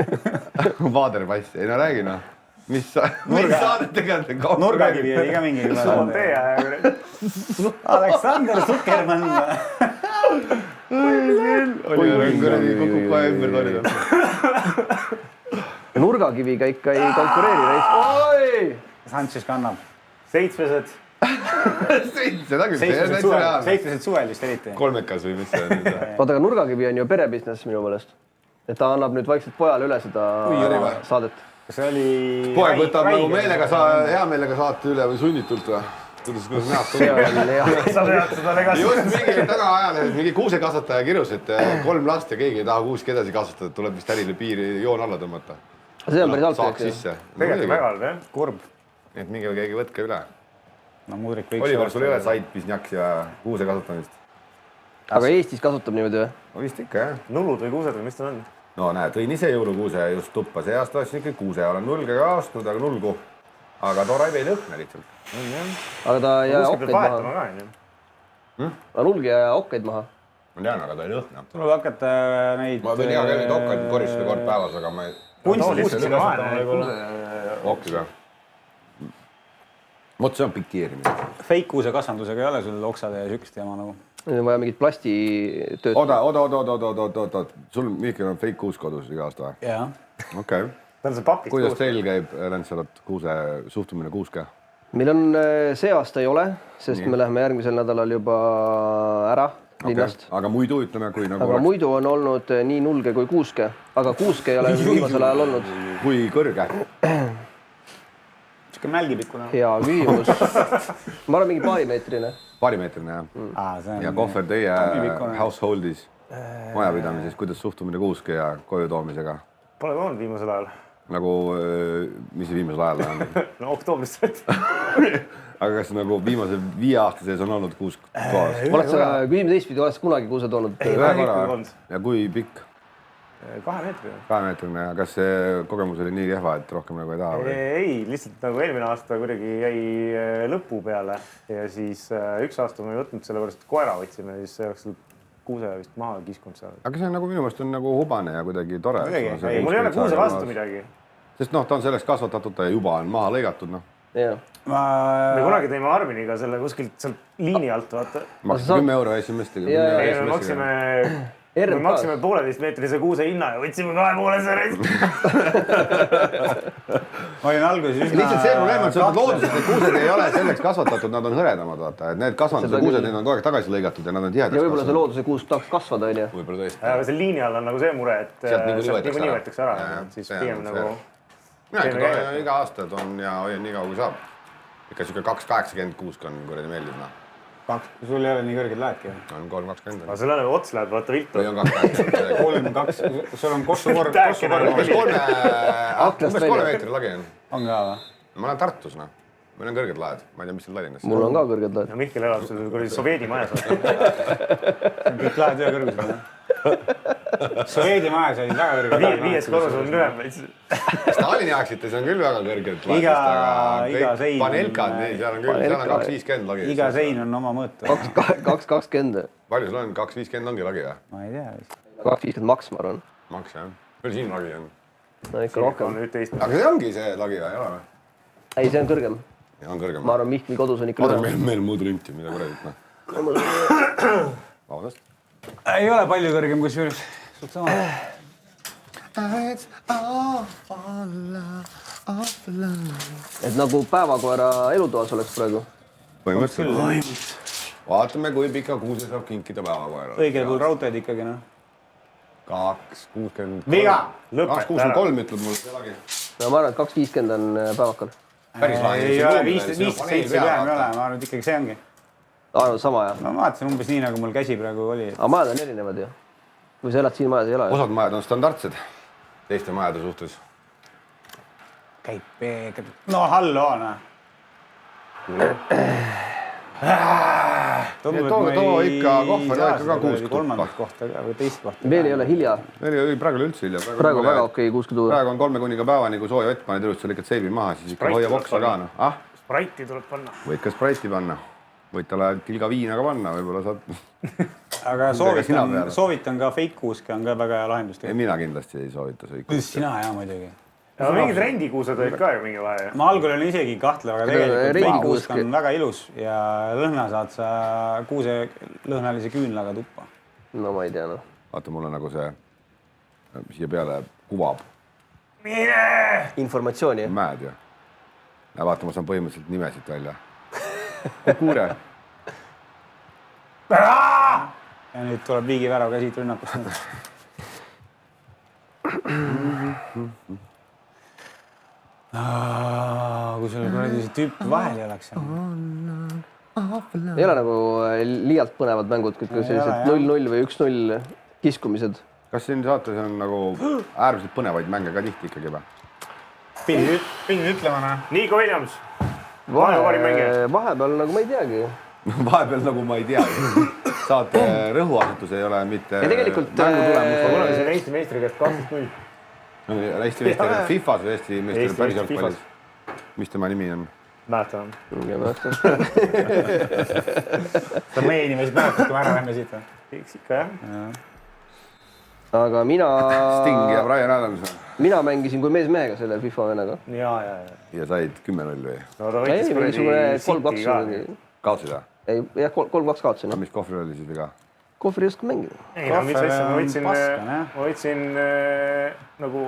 Vaaderpass, ei no räägi noh. Mis saadet tegelikult on? Nurgakivi oli ka mingi. Aleksander Zuckermann. Oli kuradi kukub kohe ümber tolida. Nurgakiviga ikka ei konkureeri. Oi! Sanchez kannab. 7. Seda küll. 7 suvel vist eriti. Kolmekas või mis see on? Oota, aga Nurgakivi on ju perebusiness minu meelest. Et ta annab nüüd vaikselt pojale üle seda saadet. See oli... Poeg võtab nagu hea meelega saate üle või sunnitult või? Kuidas näeb? Sa tead seda legasid. Just mingi täna ajalehes mingi kuusekasvataja kirjus, et 3 last ja keegi ei taha kuuski edasi kasvatada, tuleb vist ärile piiri joon alla tõmmata. See on päris halb. Saaks sisse. Tegelikult väga halb, jah? Kurb. Nii et mingi keegi võtke üle. No Mudrik võiks... Oliver, sul ei ole said pisnjaks ja kuuse kasutamist? Aga Eestis kasutab niimoodi või? Vist ikka, jah. Nullud või kuused või mis ta on? No näed, tõin ise jõulukuuse just tuppa. See aasta ostsin ikka kuuse. Olen nulga ka ostnud, aga nulgu. Aga tore ei lõhna lihtsalt. Aga ta jää okkeid maha. Ka, nulgi ja okkeid maha. Ma tean, aga ta ei lõhna. Tuleb hakata neid... Ma võin hea käi neid okkaid koristada kord päevas, aga ma ei... Okkiga. Vot see on pikieerimine. Fake-kuuse kasvandusega ei ole sul oksade ja sükst jama nagu? Nüüd on vaja mingit plastitööd. Oota. Sul Mihkel on fake kuus kodus iga aasta või? Jaa. Okei. Ta on see papist Kuidas teil käib, Lentsalat, suhtumine kuuske? meil on see aasta ei ole, sest me läheme järgmisel nädalal juba ära linnast. Aga muidu ütleme, kui nagu aga muidu on olnud nii nulge kui kuuske, aga kuuske ei ole viimasel ajal olnud. Kui kõrge? Siuke mälgipikkune. Hea küsimus. Ma olen mingi paarimeetrine. Paarimeetrine, jah. Ja Kohver, teie householdis, majapidamises, kuidas suhtumine kuuske ja koju toomisega? Pole olnud viimasel ajal. Nagu, mis viimasel ajal on? No oktoobrist võeti. Aga kas nagu viimase 5 aasta sees on olnud kuusk toas? Oled sa küsime teistpidi, oled sa kunagi kuuse toonud? Ja kui pikk? 2 meetrine. 2 meetrine. Kas see kogemus oli nii kehva, et rohkem nagu ei taha? Ei, lihtsalt nagu eelmine aasta kuidagi jäi lõpu peale ja siis 1 aasta ma ei võtnud sellepärast, et koera võtsime ja siis see oleks kuuse vist maha kiskunud seal. Aga see on nagu minu meelest on nagu hubane ja kuidagi tore. Ei, mul ei ole kuuse vastu midagi. Sest noh, ta on selleks kasvatatud, ta juba on maha lõigatud, noh. Me kunagi tõime Arminiga selle kuskilt sealt liini alt, vaata. Maksime 10 euro esimestega. Me maksime 1,5 meetrise kuuse hinna ja võtsime 2,5 reis. Ma olin alguses üsna... Lihtsalt see probleem on, et loodused, need kuused ei ole selleks kasvatatud, nad on hõredamad, vaata. Et need kasvanduse kuused, need on kogu aeg tagasi lõigatud ja nad on tihedaks kasvanud. Ja võib-olla see looduse kuusk tahaks kasvada, on ju? Võib-olla tõesti. Aga see liini all on nagu see mure, et sealt niikuinii võetakse ära. Siis pigem nagu... Mina ikka iga aasta toon ja hoian nii kaua kui saab. Ikka siuke 2,80 kuusk on kuradi meeldib, noh. Sul ei ole nii kõrged lähedki? On 3,20. Aga sul on ots läheb, vaata viltu. Või on 2,80. 3,2. Sul on kossuvorm. Umbes 3 meetri lagi on. On ka või? Ma olen Tartus, noh. Meil on kõrged laed. Ma ei tea, mis seal Tallinnas. Mul on ka kõrged laed. Ja Mihkel elab seal kuradi Soveedi majas. Kõik laed ühe kõrgused, jah. Soveedi majas olid väga kõrged laed. 5. korrus on lühem. Stalini aegsite, see on küll väga kõrged laed. Iga sein. Panelkad, seal on küll, seal on 2,50 lagi. Iga sein on oma mõõtu. 2,20. Palju sul on? 2,50 ongi lagi, või? Ma ei tea. 2,50 maks, ma arvan. Maks, jah. Palju siin lagi on? No ikka rohkem. Aga see ongi see lagi, või? Ei ole, või? Ei, see on kõrgem. Ja on kõrgem. Ma arvan, Mihkli kodus on ikka kõrgem. Meil muud rinti, mida kuradit, noh. Vabandust. Ei ole palju kõrgem, kus juures. Suht sama. Et nagu päevakoera elutoas oleks praegu. Põhimõtteliselt. Vaatame, kui pika kuuse saab kinkida päevakoera. Õigel pool raudteed ikkagi, noh. 2,60. Viga! 2,63 ütleb mul see lagi. No ma arvan, et 2,50 on päevakal. Päris lahe. Ei ole 15-7 lühem ei ole, ma arvan, et ikkagi see ongi. Arvan, sama, jah. Ma vaatasin umbes nii, nagu mul käsi praegu oli. Aga majad on erinevad ju. Kui sa elad siin majas, ei ole. Osad majad on standardsed teiste majade suhtes. Käib peegel. No halloo, noh. Too ikka kohver, ikka ka 6 kolmandat kohta või teist kohta. Veel ei ole hilja. Veel ei ole praegu üldse hilja. Praegu väga okei kuuske tuua. Praegu on 3 kuni päevani, kui sooja vett paned ilusti, sa lõikad seibi maha, siis ikka hoia voksa ka, noh. Spraiti tuleb panna. Võid ka spraiti panna. Võid talle kilga viina ka panna, võib-olla saad... Aga soovitan ka fake kuuske on ka väga hea lahendus. Mina kindlasti ei soovita fake kuuske. Sina hea muidugi. Ja mingid rendikuused olid ka ju mingi vahe. Ma algul olin isegi kahtlev, aga tegelikult fake kuusk on väga ilus ja lõhna saad sa kuuse lõhnalise küünlaga tuppa. No ma ei tea, noh. Vaata, mul on nagu see siia peale kuvab. Mine! Informatsiooni, jah? Mäed ju. Ja vaata, ma saan põhimõtteliselt nimesid välja. Kuure. Ja nüüd tuleb Viigi värav ka siit rünnakust. Kui sul kuradi see tüüp vahel ei oleks. Ei ole nagu liialt põnevad mängud, sellised 0-0 või 1-0 kiskumised. Kas siin saates on nagu äärmiselt põnevaid mänge ka tihti ikkagi või? Pidin ütlema, Nico Williams. Vahepeal nagu ma ei teagi. Vahepeal nagu ma ei teagi. Saate rõhuasutus ei ole mitte tegelikult mängu tulemus. Ma olen siin Eesti meistri käest 12-0. Eesti meister FIFAs või Eesti meister päris jalgpallis? Mis tema nimi on? Mäletan. Ta meie inimesed mäletad, kui me ära lähme siit või? Eks ikka, jah. Aga mina... Sting ja Brian Adams. Mina mängisin kui mees mehega selle FIFA vennaga. Ja. Ja said 10-0 või? No ta võitis mingisugune 3-2. Kaotsid või? Ei, jah, 3-2 kaotsin. Mis kohvri oli siis viga? Kohvri ei oska mängida. Ei, no mis asja, ma võtsin nagu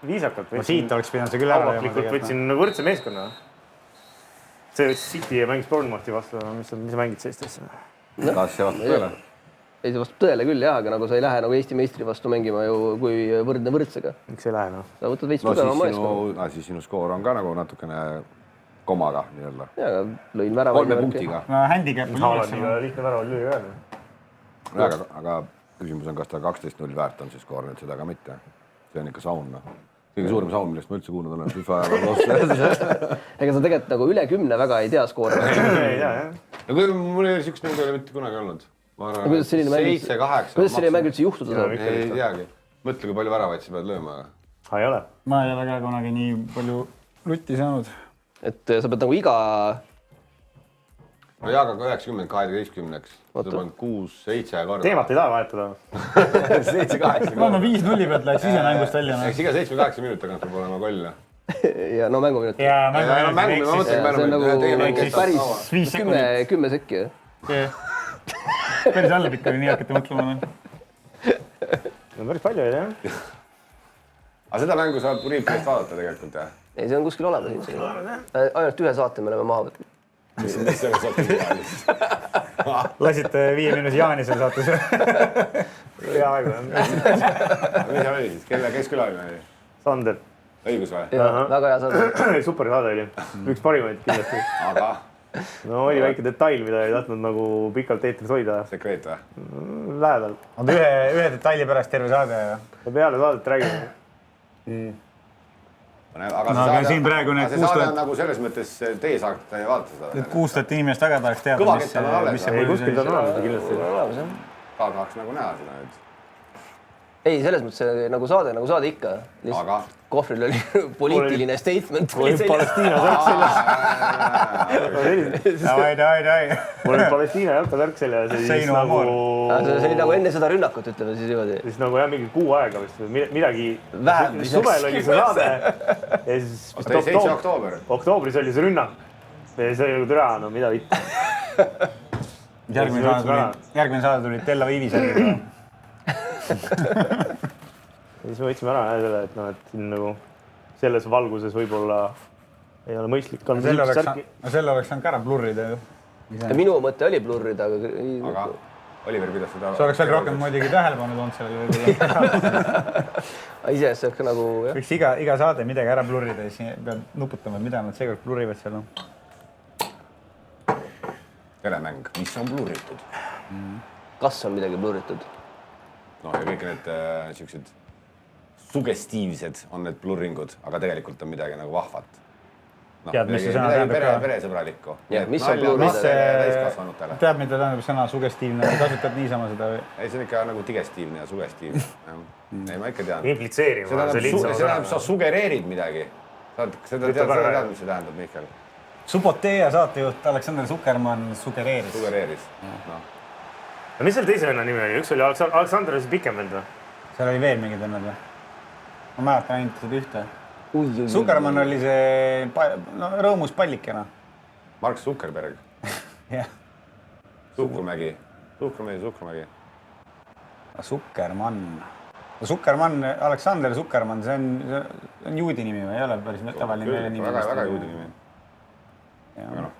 viisakalt. Siit oleks pidanud see küll ära. Avaklikult võtsin võrdse meeskonna. see City mängis Bournemouthi vastu, mis sa mängid sellist asja? kas see vastab tõele? ei, see vastab tõele küll jah, aga nagu sa ei lähe nagu Eesti meistri vastu mängima ju kui võrdne võrdsega. Miks ei lähe noh? sa võtad veits tugevama meeskonna. Siis sinu skoor on ka nagu natukene komaga nii-öelda. jaa, lõin värava. 3 punktiga. no handicap on Haalandiga lihtne väraval lüüa ka. Aga küsimus on, kas ta 12-0 väärt on see skoor nüüd seda ka mitte. See on ikka saun. Kõige suurem saun, millest ma üldse kuulnud olen. FIFA ega sa tegelikult nagu üle 10 väga ei tea skoori. ei tea jah. Mul ei ole siukest mängu mitte kunagi olnud. Kuidas selline mäng üldse juhtuda saab? Ei teagi. Mõtle, kui palju väravaid sa pead lööma. Ei ole. ma ei ole ka kunagi nii palju rutti saanud. Et sa pead nagu iga... no jaaga 90 12-ks. Sa paned 6-7 korda. Teemat ei taha vahetada. 7-8 no 5-0 pealt läks ise mängust välja. Eks iga 7-8 minuti tagant peab olema koll. ja no mänguminut. ja mängu. See on nagu päris 10 sekki. päris alla pikka, nii hakati mõtlema. No päris palju ei tea. Aga seda mängu saab Reeplayst vaadata tegelikult, jah? Ei, see on kuskil olemas. Ainult ühe saate me oleme maha võtnud. Mis selle saate teha? Lasite 5 minuti Jaanisel saates. Hea aegu. Mis seal oli siis? Kes külaline oli? Sander. Õigus või? Väga hea saade. Super saade oli. Üks parimaid kindlasti. Aga? No oli väike detail, mida ei tahtnud nagu pikalt eetris hoida. Sekreet või? Lähedal. On ühe detaili pärast terve saade. Peale saadet räägime. Aga siin praegu need 6 saade on nagu selles mõttes teie saate vaadata seda. Need 6000 inimest väga tahaks teada, Kõvakettal on alles. Ei, kuskil ta on olemas kindlasti. Tahaks nagu näha seda nüüd. Ei, selles mõttes nagu saade ikka. Aga? Kohvril oli poliitiline statement. Mul oli Palestiina särk seljas. Davai. Mul oli Palestiina jalkasärk seljas. Seinu amoor. See oli nagu enne seda rünnakut, ütleme siis niimoodi. Siis nagu jah, mingi kuu aega vist midagi. Vähem. Suvel oli see saade. Ja siis 7. oktoober. Oktoobris oli see rünnak. Ja see oli türa, no mida vitt. Järgmine saade tuli Tel Avivis. Ja siis me võtsime ära selle, et siin nagu selles valguses võib-olla ei ole mõistlik. Selle oleks saanud ka ära blurrida ju. Minu mõte oli blurrida, aga Oliver pidas seda... See oleks veel rohkem muidugi tähelepanu toonud sellele võib-olla. Iseenesest oleks nagu... Võiks iga saade midagi ära blurrida ja siis pead nuputama, mida nad seekord blurrivad seal. Telemäng, mis on blurritud? Kas on midagi blurritud? No ja kõik need siuksed sugestiivsed on need blurringud, aga tegelikult on midagi nagu vahvat. Tead, mis see sõna tähendab ka? Peresõbralikku. Mis on blurrida? Tead, mida tähendab sõna sugestiivne? Kasutad niisama seda või? Ei, see on ikka nagu digestiivne ja sugestiivne. Ei, ma ikka tean. Implitseerima. See tähendab, sa sugereerid midagi. Seda tead, mis see tähendab, Mihkel? Subotea saatejuht Aleksander Sukerman sugereeris. Sugereeris. Ja mis seal teise venna nimi oli? Üks oli Aleksander oli see pikem vend või? Seal oli veel mingid vennad või? Ma mäletan ainult seda ühte. Sukerman oli see rõõmus pallikena. Mark Zuckerberg. Jah. Suhkrumägi. Suhkrumägi. Sukerman, Aleksander Sukerman, see on juudi nimi või ei ole päris tavaline nimi? Väga juudi nimi. Aga noh,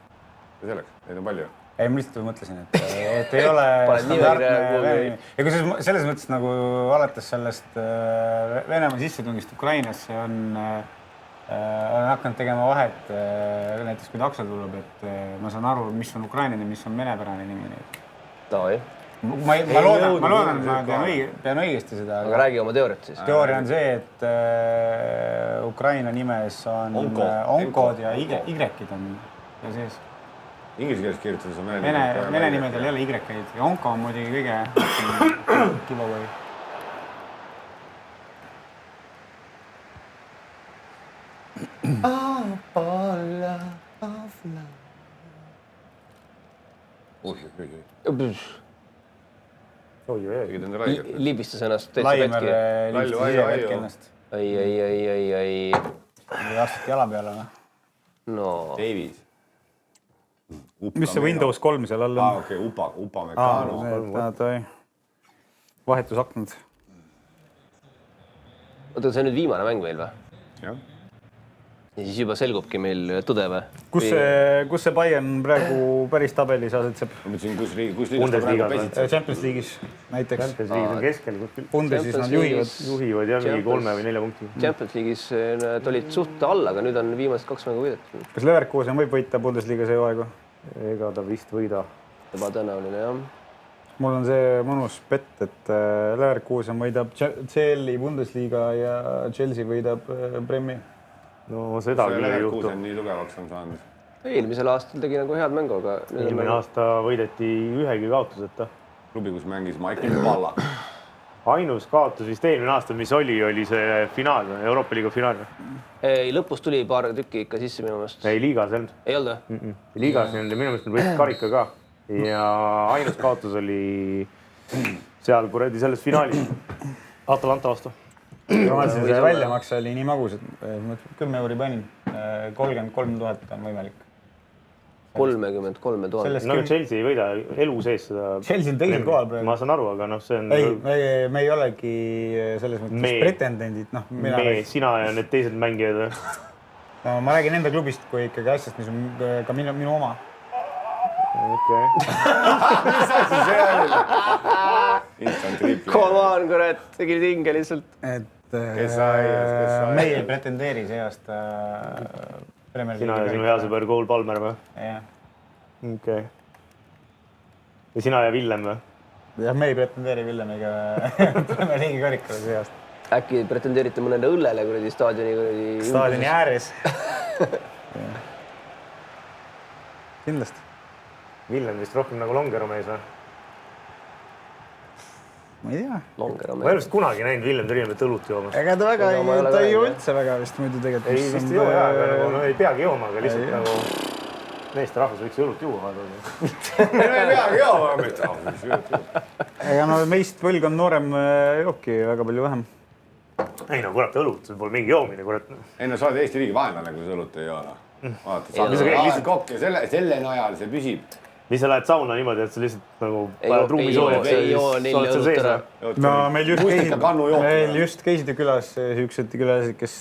see selleks, neid on palju. Ei, ma lihtsalt mõtlesin, et ei ole standardne. Ja kui selles mõttes nagu alates sellest Venemaa sissetungist Ukrainasse on hakanud tegema vahet, näiteks kui takso tuleb, et ma saan aru, mis on ukrainine, mis on venepärane nimi. Ma loodan, et ma pean õigesti seda. Aga räägi oma teooriat siis. Teooria on see, et Ukraina nimes on onkod ja Y-id on sees. Inglise keeles kirjutades on vene nimedel ei ole Y-id ja onko on muidugi kõige giveaway. Libistas ennast Laimer libistas ise petki ennast. Ei. Astati jala peale või? No. Davies. Mis see Windows 3 seal all on? Okei, upa mekaano. Vahetusaknud. Oota, see on nüüd viimane mäng meil või? Jah. ja siis juba selgubki meil tõde või? Kus see Bayern praegu päris tabelis asetseb? Ma mõtlesin, kus liigas ta praegu pesitseb? Champions League'is näiteks. Champions League'is on keskel kuskil. Bundesis nad juhivad jah mingi 3 või 4 punkti. Champions League'is nad olid suht alla, aga nüüd on viimased 2 mängu võidetud. Kas Leverkusen võib võita Bundesliga see hooaegu? Ega ta vist võida. Ebatõenäoline jah. Mul on see mõnus pett, et Leverkusen võidab CL-i Bundesliga ja Chelsea võidab Premi. No seda küll ei juhtu. Nii tugevaks on saanud. Eelmisel aastal tegi nagu head mängu, aga... Eelmine aasta võideti ühegi kaotuseta. Klubi, kus mängis Michael Palla. Ainus kaotus vist eelmine aasta, mis oli see finaal, Euroopa Liiga finaal. Ei, lõpus tuli paar tükki ikka sisse minu meelest. Ei, liigas ei olnud. Ei olnud või? Liigas ei olnud ja minu meelest nad võitsid karika ka. Ja ainus kaotus oli seal kuradi selles finaalis Atalanta vastu. Ma mõtlesin, see väljamakse oli nii magus, et 10 euri panin. 33 000 on võimalik. 33 000. No Chelsea ei võida elu sees seda. Chelsea on teisel kohal praegu. Ma saan aru, aga see on... Ei, me ei olegi selles mõttes pretendendid. Sina ja need teised mängijad. No, ma räägin enda klubist kui ikkagi asjast, mis on ka minu oma. Okei. Mis asi see oli? Instant tripli. Come on, kurat, tegid hinge lihtsalt. Kes sai? Meie ei pretendeeri see aasta Premier League. Sina ja sinu hea sõber Cole Palmer või? Jah. Okei. Ja sina ja Villem või? Jah, me ei pretendeeri Villemiga Premier League karikale see aasta. Äkki pretendeerite mõnele õllele kuradi staadioni? Staadioni ääres. Kindlasti. Villem vist rohkem nagu Longero mees või? Ma ei tea. Longero Ma ei ole vist kunagi näinud Villem Tõriemet õlut joomas. Ega ta väga ta ei joo üldse väga vist muidu tegelikult. Ei vist ei joo jah, aga nagu ei peagi jooma, aga lihtsalt nagu meeste rahvas võiks õlut juua. Ei peagi jooma. Ega no meist põlg on noorem joobki väga palju vähem. Ei no kurat, õlut, see pole mingi joomine, kurat. Ei no sa oled Eesti riigi vaenlane, kui sa õlut ei joo. Vaata, kokk ja selle najal see püsib. Mis sa lähed sauna niimoodi, et sa lihtsalt nagu Ei joo neil õlut ära. No meil just käisid ju külas siuksed külased, kes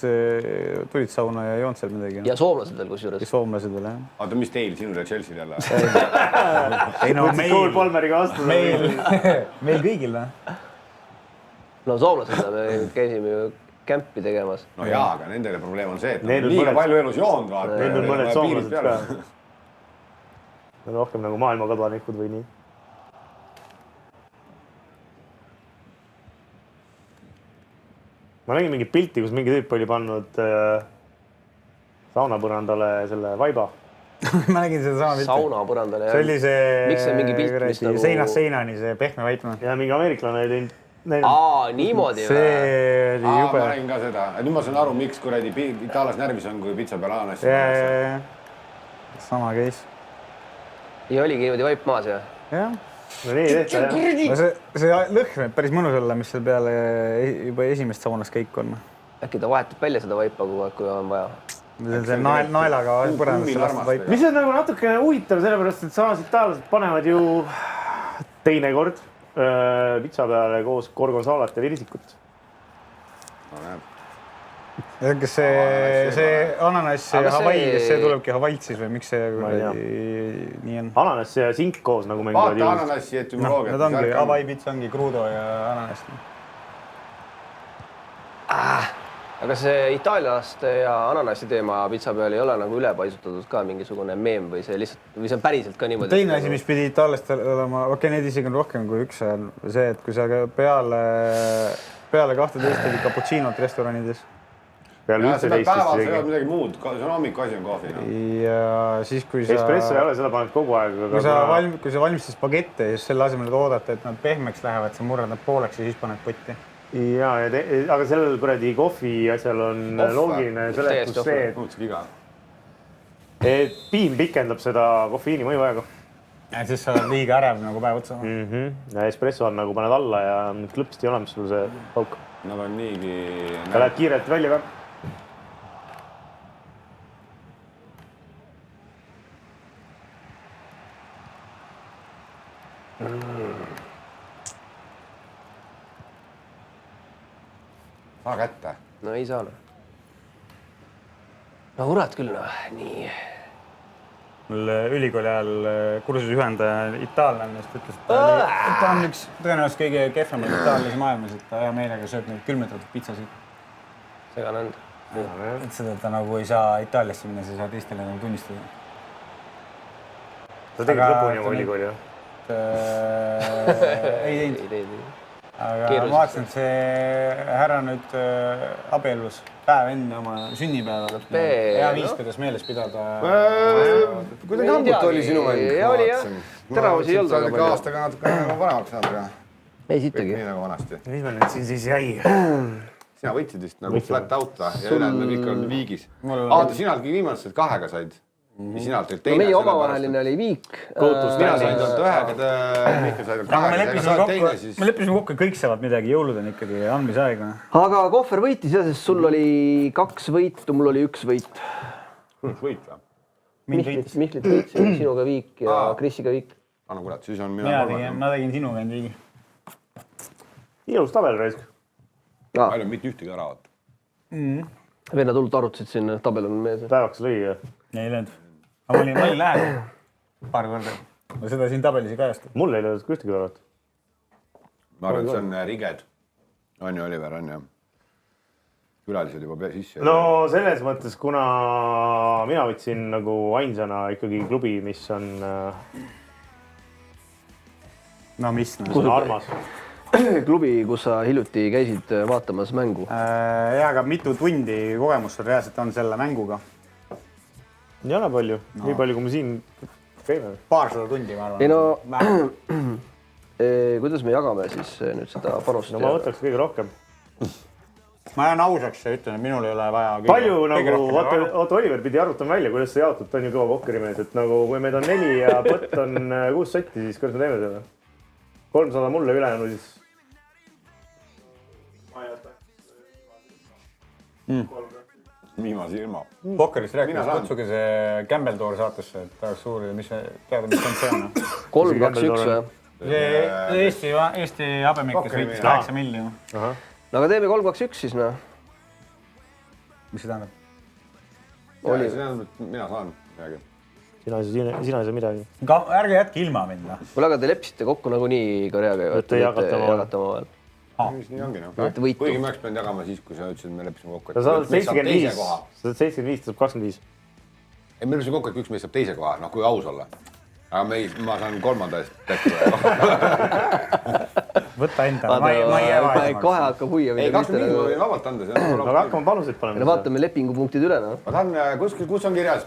tulid sauna ja joonud seal midagi. Ja soomlased veel kusjuures. Soomlased veel, jah. Oota, mis teil, sinul ja Chelsea jälle? Ei no Cole Palmeriga vastu. Meil kõigil, või? No soomlased me käisime ju kämpi tegemas. No jaa, aga nendele probleem on see, et nad liiga palju elus joonud vaata. Neil on mõned soomlased ka. Rohkem nagu maailma kadvanikud või nii. Ma nägin mingi pilti, kus mingi tüüp oli pannud saunapõrandale selle vaiba. Ma nägin seda sama pilti. Saunapõrandale. See oli see... Miks see mingi pilt, mis nagu... Seinast seinani, see pehme vaipna. Ja mingi ameeriklane ei teinud. Niimoodi või? See oli jube. Ma nägin ka seda. Nüüd ma saan aru, miks kuradi Itaalas närvis on, kui pitsa peal ananas. Sama case. Ja oligi niimoodi vaip maas, jah? Jah. No nii tehta, jah. See lõhn võib päris mõnus olla, mis seal peale juba esimest saunas käik on. Äkki ta vahetab välja seda vaipa, kui on vaja? See naelaga põrandast lastud vaip. Mis on nagu natuke huvitav, sellepärast, et samas itaallased panevad ju teinekord pitsa peale koos gorgonzolat ja virisikut. No näeb. Kas see ananass ja Hawaii, kas see tulebki Hawaiilt siis või miks see nii on? Ananass ja sink koos nagu mängivad juhust. Vaata ananassi etümoloogiat. Nad ongi, Hawaii pitsa ongi kruudo ja ananass. Aga see itaalialaste ja ananassi teema pitsa peal ei ole nagu ülepaisutatud ka mingisugune meem või see lihtsalt, või see on päriselt ka niimoodi? Teine asi, mis pidi itaallastel olema, neid isegi on rohkem kui üks, on see, et kui sa peale 12 oli cappuccinot restoranides. Ja seda päeval sa jood midagi muud, see on hommiku asi on kohvi. Ja siis kui sa... Espresso ei ole, seda paned kogu aeg. Kui sa valmistad spagette ja siis selle asemel oodata, et nad pehmeks lähevad, sa murrad nad pooleks ja siis paned potti. Jaa, aga sellel kuradi kohvi asjal on loogiline seletus see, et piim pikendab seda kofeiini mõjuaega. Ja siis sa oled liiga ärev nagu päev otsa. Ja espresso on nagu paned alla ja klõpsti olemas sul see pauk. Nad on niigi... Ta läheb kiirelt välja ka. Saa kätte. No ei saa. no kurat küll, noh, nii. mul ülikooli ajal kursusjuhendaja itaallane, siis ütles, et ta on üks tõenäoliselt kõige kehvemaid itaallasi maailmas, et ta hea meelega sööb neid külmetatud pitsasid. Segane on. Et seda ta nagu ei saa Itaaliasse minna, sa ei saa teistele nagu tunnistada. sa tegid lõpuni oma ülikooli, jah? Ei teinud. Aga ma vaatasin, et see härra nüüd abiellus päev enne oma sünnipäeva. Hea viis, kuidas meeles pidada. Kuidagi hambut oli sinu vend. Oli jah, teravusi ei olnud. Sa olid ka aastaga natuke vanemaks saanud, aga ei sittagi. nii nagu vanasti. Mis meil nüüd siin siis jäi? Sina võitsid vist nagu flat out ja ülejäänud kõik on viigis. Sina olidki viimased 2-ga said. Sina olid teine. Meie omavaheline oli viik. Mina sain talt 1-ga, Mihkel sai talt 2-ga. Me leppisime kokku, kõik saavad midagi, jõulud on ikkagi andmisaeg. Aga Kohver võitis jah, sest sul oli 2 võitu, mul oli 1 võit. Võit või? Mihklit võitsin, sinuga viik ja Krisiga viik. Anna kurat, siis on ma tegin sinuga end viigi. Ilus tabel raisk. Palju mitte ühtegi ära vaata. Vennad hullult arutasid siin, tabel on mees. Päevaks lõi, jah? Ei löönud. Aga ma olin lähedal paar korda. Seda siin tabelis ei kajasta. Mul ei löönud ühtegi arvat. Ma arvan, et see on Riged. On ju, Oliver, on ju? Külalised juba sisse. No selles mõttes, kuna mina võtsin nagu ainsana ikkagi klubi, mis on armas. Klubi, kus sa hiljuti käisid vaatamas mängu. Jah, aga mitu tundi kogemust sul reaalselt on selle mänguga? Ei ole palju, nii palju, kui me siin käime. Paarsada tundi, ma arvan. Ei no, kuidas me jagame siis nüüd seda panust? No ma võtaks kõige rohkem. Ma jään ausaks ja ütlen, et minul ei ole vaja palju nagu, oota Oliver pidi arvutama välja, kuidas see jaotud, ta on ju kõva pokkerimees, et nagu kui meid on 4 ja pott on 6 sotti, siis kuidas me teeme seda? 300 mulle ülejäänu siis. Viimase ilma. Pokkerist rääkides, kutsuge see Campbell-Tour saatesse, et tahaks uurida, mis teada, mis on see on. 3-2-1 või? Eesti habemikes võitis 8 miljoni. No aga teeme 3-2-1 siis, noh. Mis see tähendab? Mina saan midagi. Sina ei saa midagi. Ärge jätke ilma mind. Kuule, aga te leppisite kokku nagunii Koreaga ju, et jagate omavahel. Nii ongi, noh. Võitu. Kuigi me oleks pidanud jagama siis, kui sa ütlesid, et me leppisime kokku. Sa saad 75, ta saab 25. Ei, me leppisime kokku, et üks mees saab teise koha, noh kui aus olla. Aga ma saan 3. eest tekki. Võta enda, ma ei jää vaadama. Kohe hakkab huia. Ei, 25 võin vabalt anda. Aga hakkame panuseid panema. Vaatame lepingupunktid üle, noh. Ma tahan, kus on kirjas?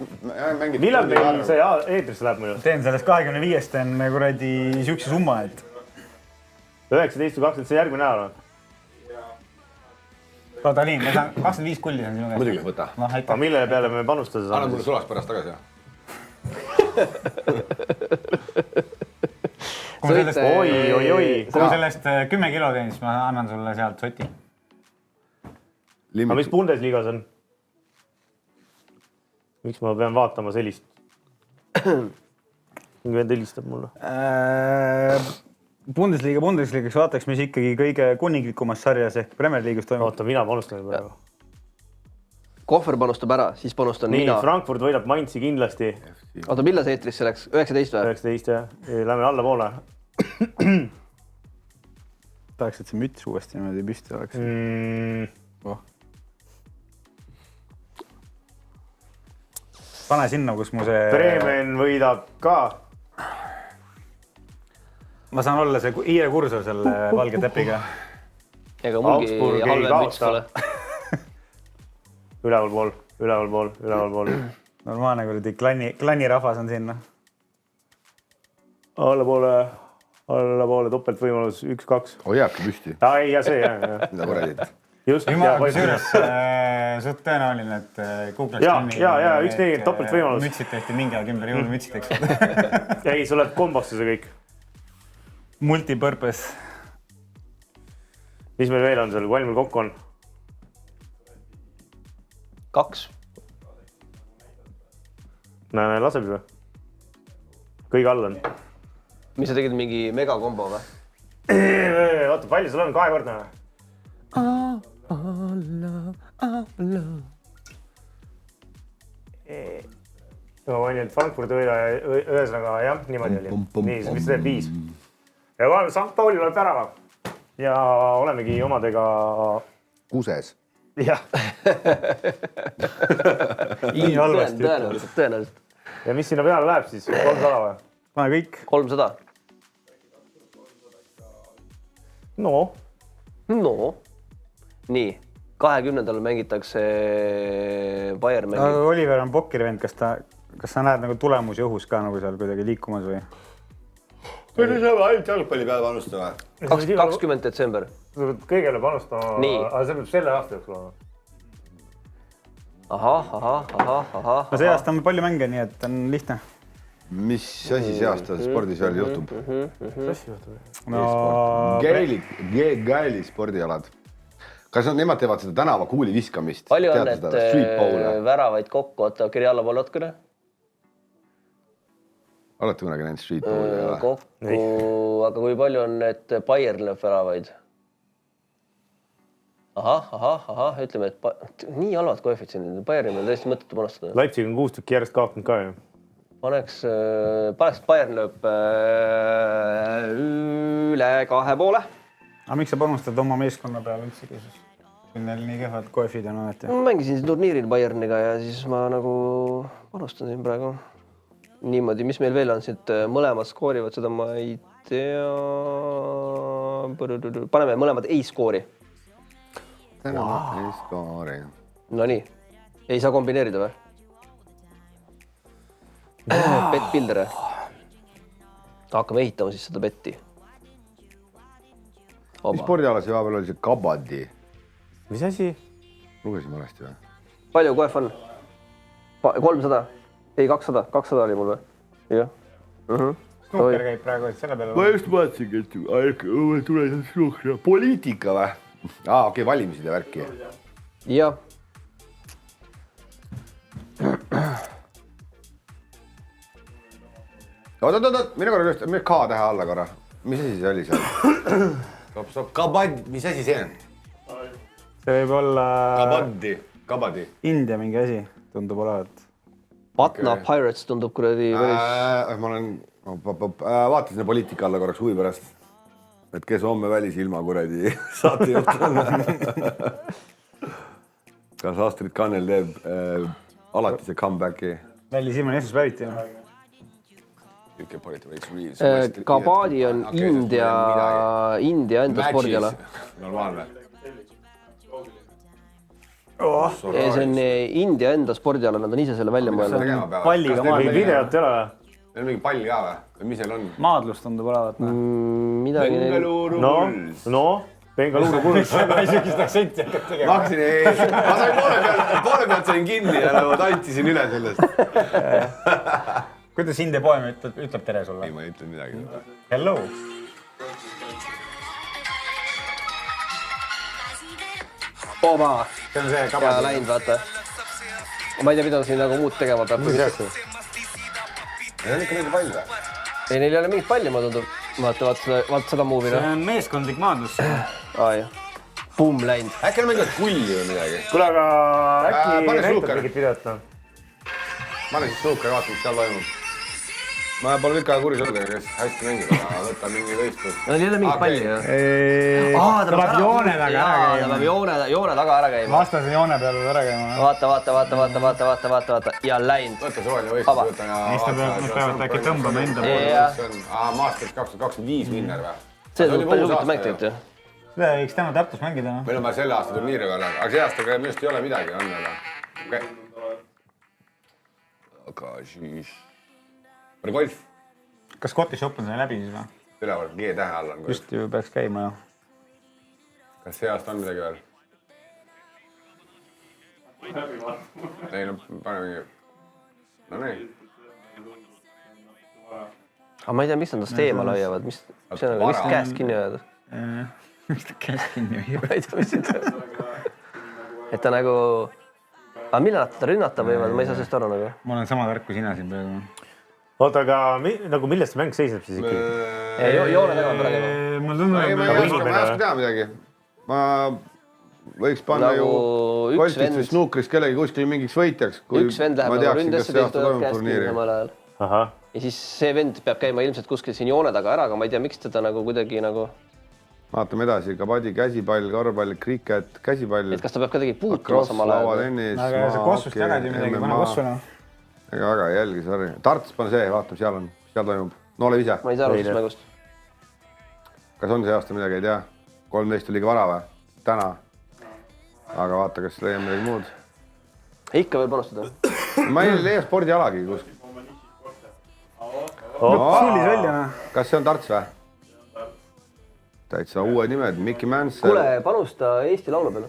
Millal meil see eetrisse läheb muidu? Teen sellest 25-st on kuradi siukse summa, et 19 või 20, see järgmine nädal on. Oota nii, ma saan 25 kulli on sinu käest. Muidugi, võta. Aga mille peale me panustada saame? Anna mulle sulast pärast tagasi. Kui ma sellest 10 kilo teen, siis ma annan sulle sealt soti. Aga mis Bundesligas on? Miks ma pean vaatama sellist? Mingi vend helistab mulle. Bundesliigaks vaataks, mis ikkagi kõige kuninglikumas sarjas ehk Premier League'is toimub. Oota, mina panustan praegu. Kohver panustab ära, siis panustan nii, mina. Frankfurt võidab Mainzi kindlasti. Oota, millal see eetrisse läks? 19 või? 19 jah. Lähme alla poole. Tahaks, et see müts uuesti niimoodi püsti oleks. Pane sinna, kus mu see... Bremen võidab ka. Ma saan olla see hiire kursor selle valge tepiga. Ega mulgi halvem müts pole. Ülevalpool. Normaalne kuradi klannirahvas on sinna. Allapoole topeltvõimalus 1-2. Hoiabki püsti. Ei, ja see jah. Mida kuradid? Just. Kusjuures suht tõenäoline, et Google'is ja, 1-4 topeltvõimalus. Mütsid tehti mingi aeg ümber jõulumütsid, eks. Ei, sa oled kombosse see kõik. Multipurpose. Mis meil veel on seal, kui palju meil kokku on? 2. Näe, laseb ju. Kõige all on. Mis sa tegid, mingi megakombo või? Oota, palju sul on? 2-kordne või? ma panin, et Frankfurdi ühesõnaga jah, niimoodi oli. Nii, mis teeb 5. Ja St. Pauli tuleb värava. Ja olemegi omadega... Kuses. Jah. Tõenäoliselt. Ja mis sinna peale läheb siis? 300 või? Pane kõik. 300. No. Nii. 20. mängitakse Bayern mängib. Oliver on pokkeri vend, kas sa näed nagu tulemusi õhus ka nagu seal kuidagi liikumas või? Või nüüd saab ainult jalgpalli peale panustama? 20. detsember. Kõigele panustama, aga see peab selle aasta jooksul olema. Ahah. No see aasta on palju mänge, nii et on lihtne. Mis asi see aasta spordis veel juhtub? Mis asi juhtub? No... Gaeli spordialad. Kas nemad teevad seda tänava kuuli viskamist? Palju on need väravaid kokku, oota, Kirjalla Volotkõne? Olete kunagi näinud street bowli? Kokku, aga kui palju on need Bayern lööb väravaid? Ahah, ütleme, et nii halvad koefitsendid. Bayern on tõesti mõttetu panustada. Leipzig on 6 tükki järjest kaotanud ka ju. Paneks, et Bayern lööb üle 2,5. Aga miks sa panustad oma meeskonna peale üldse siis? Kui neil nii kehvad koefid on alati. Ma mängisin siin turniiril Bayerniga ja siis ma nagu panustan siin praegu. Niimoodi, mis meil veel on siit mõlemad skoorivad, seda ma ei tea. Paneme mõlemad ei skoori. Ei skoori. No nii, ei saa kombineerida või? Bet builder. Hakkame ehitama siis seda betti. Mis spordialas vahepeal oli see kabadi? Mis asi? Lugesin valesti või? Palju koef on? 300? Ei, 200. 200 oli mul või? Jah. Snooker käib praegu, et selle peale... Ma just vaatasingi, et tuleb snooker. Poliitika või? Okei, valimised ja värki. Jah. Oot, mine korra just, mine K-tähe alla korra. Mis asi see oli seal? Stop, kabad, mis asi see on? See võib olla... Kabadi. India mingi asi, tundub olevat. Patna Pirates tundub kuradi päris... Ma olen... Vaatasin selle poliitika alla korraks huvi pärast. Et kes homme välisilma kuradi saatejuht on. Kas Astrid Kannel teeb alati see comebacki? Välisilma on Eestis pärit. Kabadi on India enda spordiala. Normaalne. See on India enda spordiala, nad on ise selle välja mõelnud. Palliga maadlus. Videot ei ole või? Neil on mingi palli ka või? Või mis neil on? Maadlus tundub olevat. Midagi neil... No, Bengaluuru kulus. Ma ei sükist aktsenti hakkad tegema. Maksin ees. Ma sain poole pealt sain kinni ja nagu tantsisin üle sellest. Kuidas India poem ütleb tere sulle? Ei, ma ei ütle midagi. Hello. Oba! See on see Ja kabadi. läinud, vaata. Ma ei tea, mida siin nagu muud tegema peab. Neil on ikka mingi pall või? Ei, neil ei ole mingit palli, ma tundub. Vaata seda muuvi. See on meeskondlik maadlus. Jah. Pumm läinud. Äkki on mingit kulli või midagi? Kuule, aga äkki pane näitab snooker. mingit videot? Ma olen siis snooker ja vaatan, mis seal toimub. Ma pole kõik aja kuris olnud, kes hästi mängib, aga võtta mingi võistlus. No neil ei ole mingit palli, jah? Ta peab joone taga ära käima. Ta peab joone taga ära käima. Vastase joone peal ära käima. Vaata. Ja läinud. Võta suvaline võistlus, võta ja... Siis nad peavad äkki tõmbama enda poole. Masters 2025 winner või? See on päris huvitav mäng tegelikult, jah. Seda võiks täna Tartus mängida. Meil on vaja selle aasta turniiri veel, aga see aasta minu arust ei ole midagi, on veel. Aga siis... Pane golf. Kas Scottish Open sai läbi siis või? Üleval G-tähe all on golf. Just ju peaks käima, jah. Kas see aasta on midagi veel? Ei, no pane mingi... No nii. Aga ma ei tea, miks nad tast eemal hoiavad, mis see on, mis käest kinni hoiavad? Miks ta käest kinni hoiavad? Ma ei tea, mis see et ta nagu... Aga millal nad teda rünnata võivad, ma ei saa sellest aru nagu. Ma olen sama tark kui sina siin praegu. Oota, aga nagu millest see mäng seisneb siis ikkagi? Joone taga peale käima. Mul tundub, ma ei oska teha midagi. Ma võiks panna ju... üks vend, snuukris kellegi kuskil mingiks võitjaks. Üks vend läheb nagu ründesse, teist tuleb käest samal ajal. Ja siis see vend peab käima ilmselt kuskil siin joone taga ära, aga ma ei tea, miks teda nagu kuidagi nagu... Vaatame edasi, kabadi, käsipall, korvpall, kriket, käsipall. Et kas ta peab kedagi puutuma samal ajal? Aga see Kossust jagad ju midagi, pane Kossuna. Väga jälgi, sorry. Tarts pane see, vaatame, seal toimub. Noole ise. Ma ei saa aru siis mängust. Kas on see aasta midagi, ei tea? 13 oli vara või? Täna. Aga vaata, kas leiab midagi muud. Ikka veel panustada. Ma ei leia spordialagi kuskil. Sullis välja. Kas see on Tarts või? Täitsa uued nimed, Mickey Manson. Kuule, panusta Eesti laulu peale.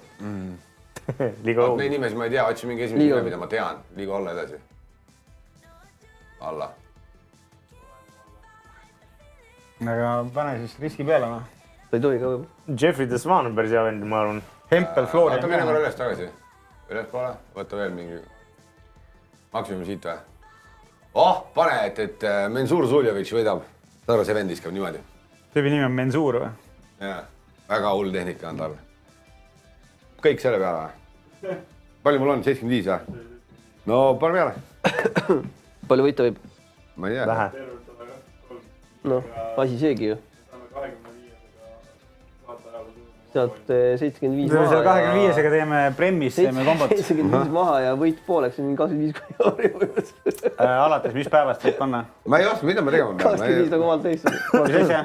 Neid nimes ma ei tea, otsi mingi esimene nime, mida ma tean. Liigu alla edasi. Alla. Aga pane siis riski peale. Ta ei tohi ka võib. Jeffrey the Swan on päris hea vend, ma arvan. Hempel, Florian. Vaata mine korra üles tagasi. Üles poole, võtta veel mingi. Maksime siit või? Pane, et Mensur Zuljovic võidab. Tarva see vend iskab niimoodi. Tüübi nimi on Mensur või? Jaa, väga hull tehnika on tal. Kõik selle peale või? Palju mul on? 75 või? No, pane peale. Palju võita võib? Ma ei tea. Vähe. Noh, asi seegi ju. Sealt 75 maha. Seal 25-sega teeme Premis, teeme kombot. 75 maha ja võit pooleks on 25 euri. Alates, mis päevast võib panna? Ma ei oska, mida ma tegema pean. 25 nagu omalt teist. Mis asja?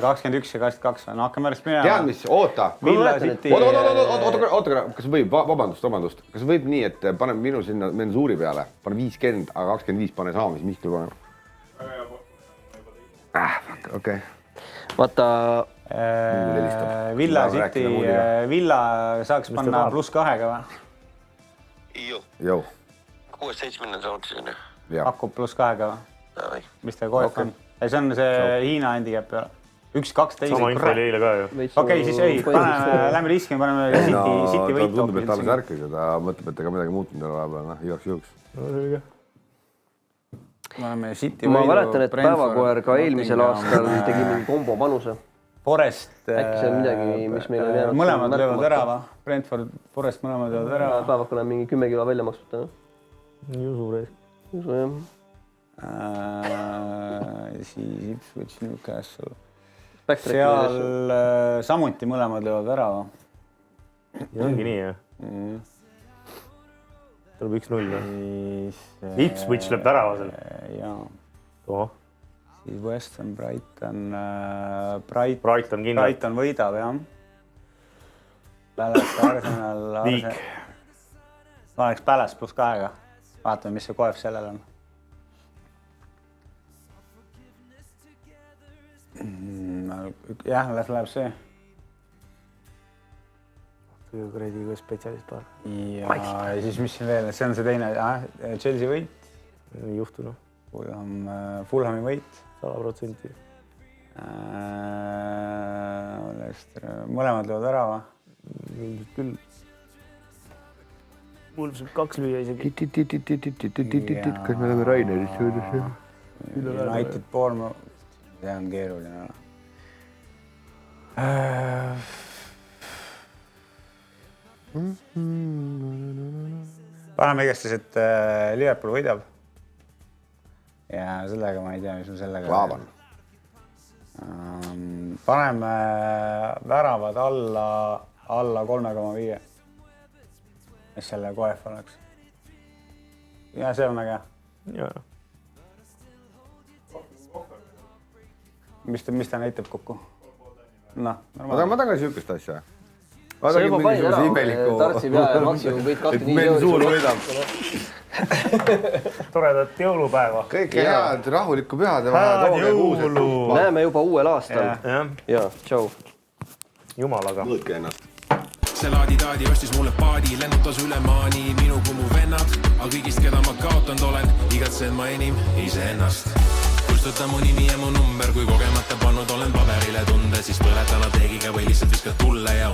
21 ja 22. No hakkame järjest minema. Tead mis, oota. Villa City. Oota, kas võib, vabandust. Kas võib nii, et paneme minu sinna Mensuri peale, pane 50, aga 25 pane sama, mis Mihkel paneb? Okei. Vaata... Villa City, Villa saaks panna +2-ga või? Jõu. 6-7 saaksin. Pakub +2-ga või? Mis teie koef on? See on see Hiina handicap peale. 1-12. Sama info oli eile ka ju. Okei, siis ei, lähme riskime, paneme City võitu. Ta tundub, et alles ärkis ja ta mõtleb, et ega midagi muutunud ei ole vahepeal, igaks juhuks. Ma mäletan, et Päevakoer ka eelmisel aastal tegi mingi kombo panuse. Forest. Äkki see on midagi, mis meil on jäänud. Mõlemad löövad ära või? Brentford, Forest mõlemad löövad ära. Päevakoer on mingi 10 kilo välja maksnud. Nii usu reis. Usu jah. Siis Ipswich, Newcastle. Seal samuti mõlemad löövad ära või? Ongi nii jah? Tuleb 1-0 või? Ipswich lööb väravasel. Jaa. Siis West Ham, Brighton kindlalt. Brighton võidab, jah. Palace, Arsenal. Liik. Paneks Palace +2-ga. Vaatame, mis see koef sellel on. Jah, läheb see. Kuradi kui spetsialist paar. Ja siis mis siin veel, see on see teine, Chelsea võit. Ei juhtu, noh. Fulhami võit. 100%. Mõlemad löövad ära või? Ilmselt küll. Wolves võib 2 lüüa isegi. Kas me oleme Raineris jõudnud? United Bournemouth. See on keeruline. Paneme igastes, et Liverpool võidab. Ja sellega ma ei tea, mis on sellega. Klaavan. Paneme väravad alla 3,5. Mis selle koef oleks. Ja see on äge. Jaa. Mis ta näitab kokku? Noh, normaalne. Ma tahan ka sihukest asja. Sa juba panid ära, Tartsi pea ja maksimum võid 25 eurot. Mensuur võidab. Toredat jõulupäeva. Kõike head, rahulikku pühade vahe. Jõulu. Näeme juba uuel aastal. Ja, tšau. Jumalaga. Mõõtke ennast. See laadi-taadi ostis mulle paadi, lennutas üle maani, minu kui mu vennad, aga kõigist, keda ma kaotanud olen, igatsen ma enim iseennast. Kustuta mu nimi ja mu number, kui kogemata pannud olen paberile tunde, siis põletana teegiga või lihtsalt viskad tulle ja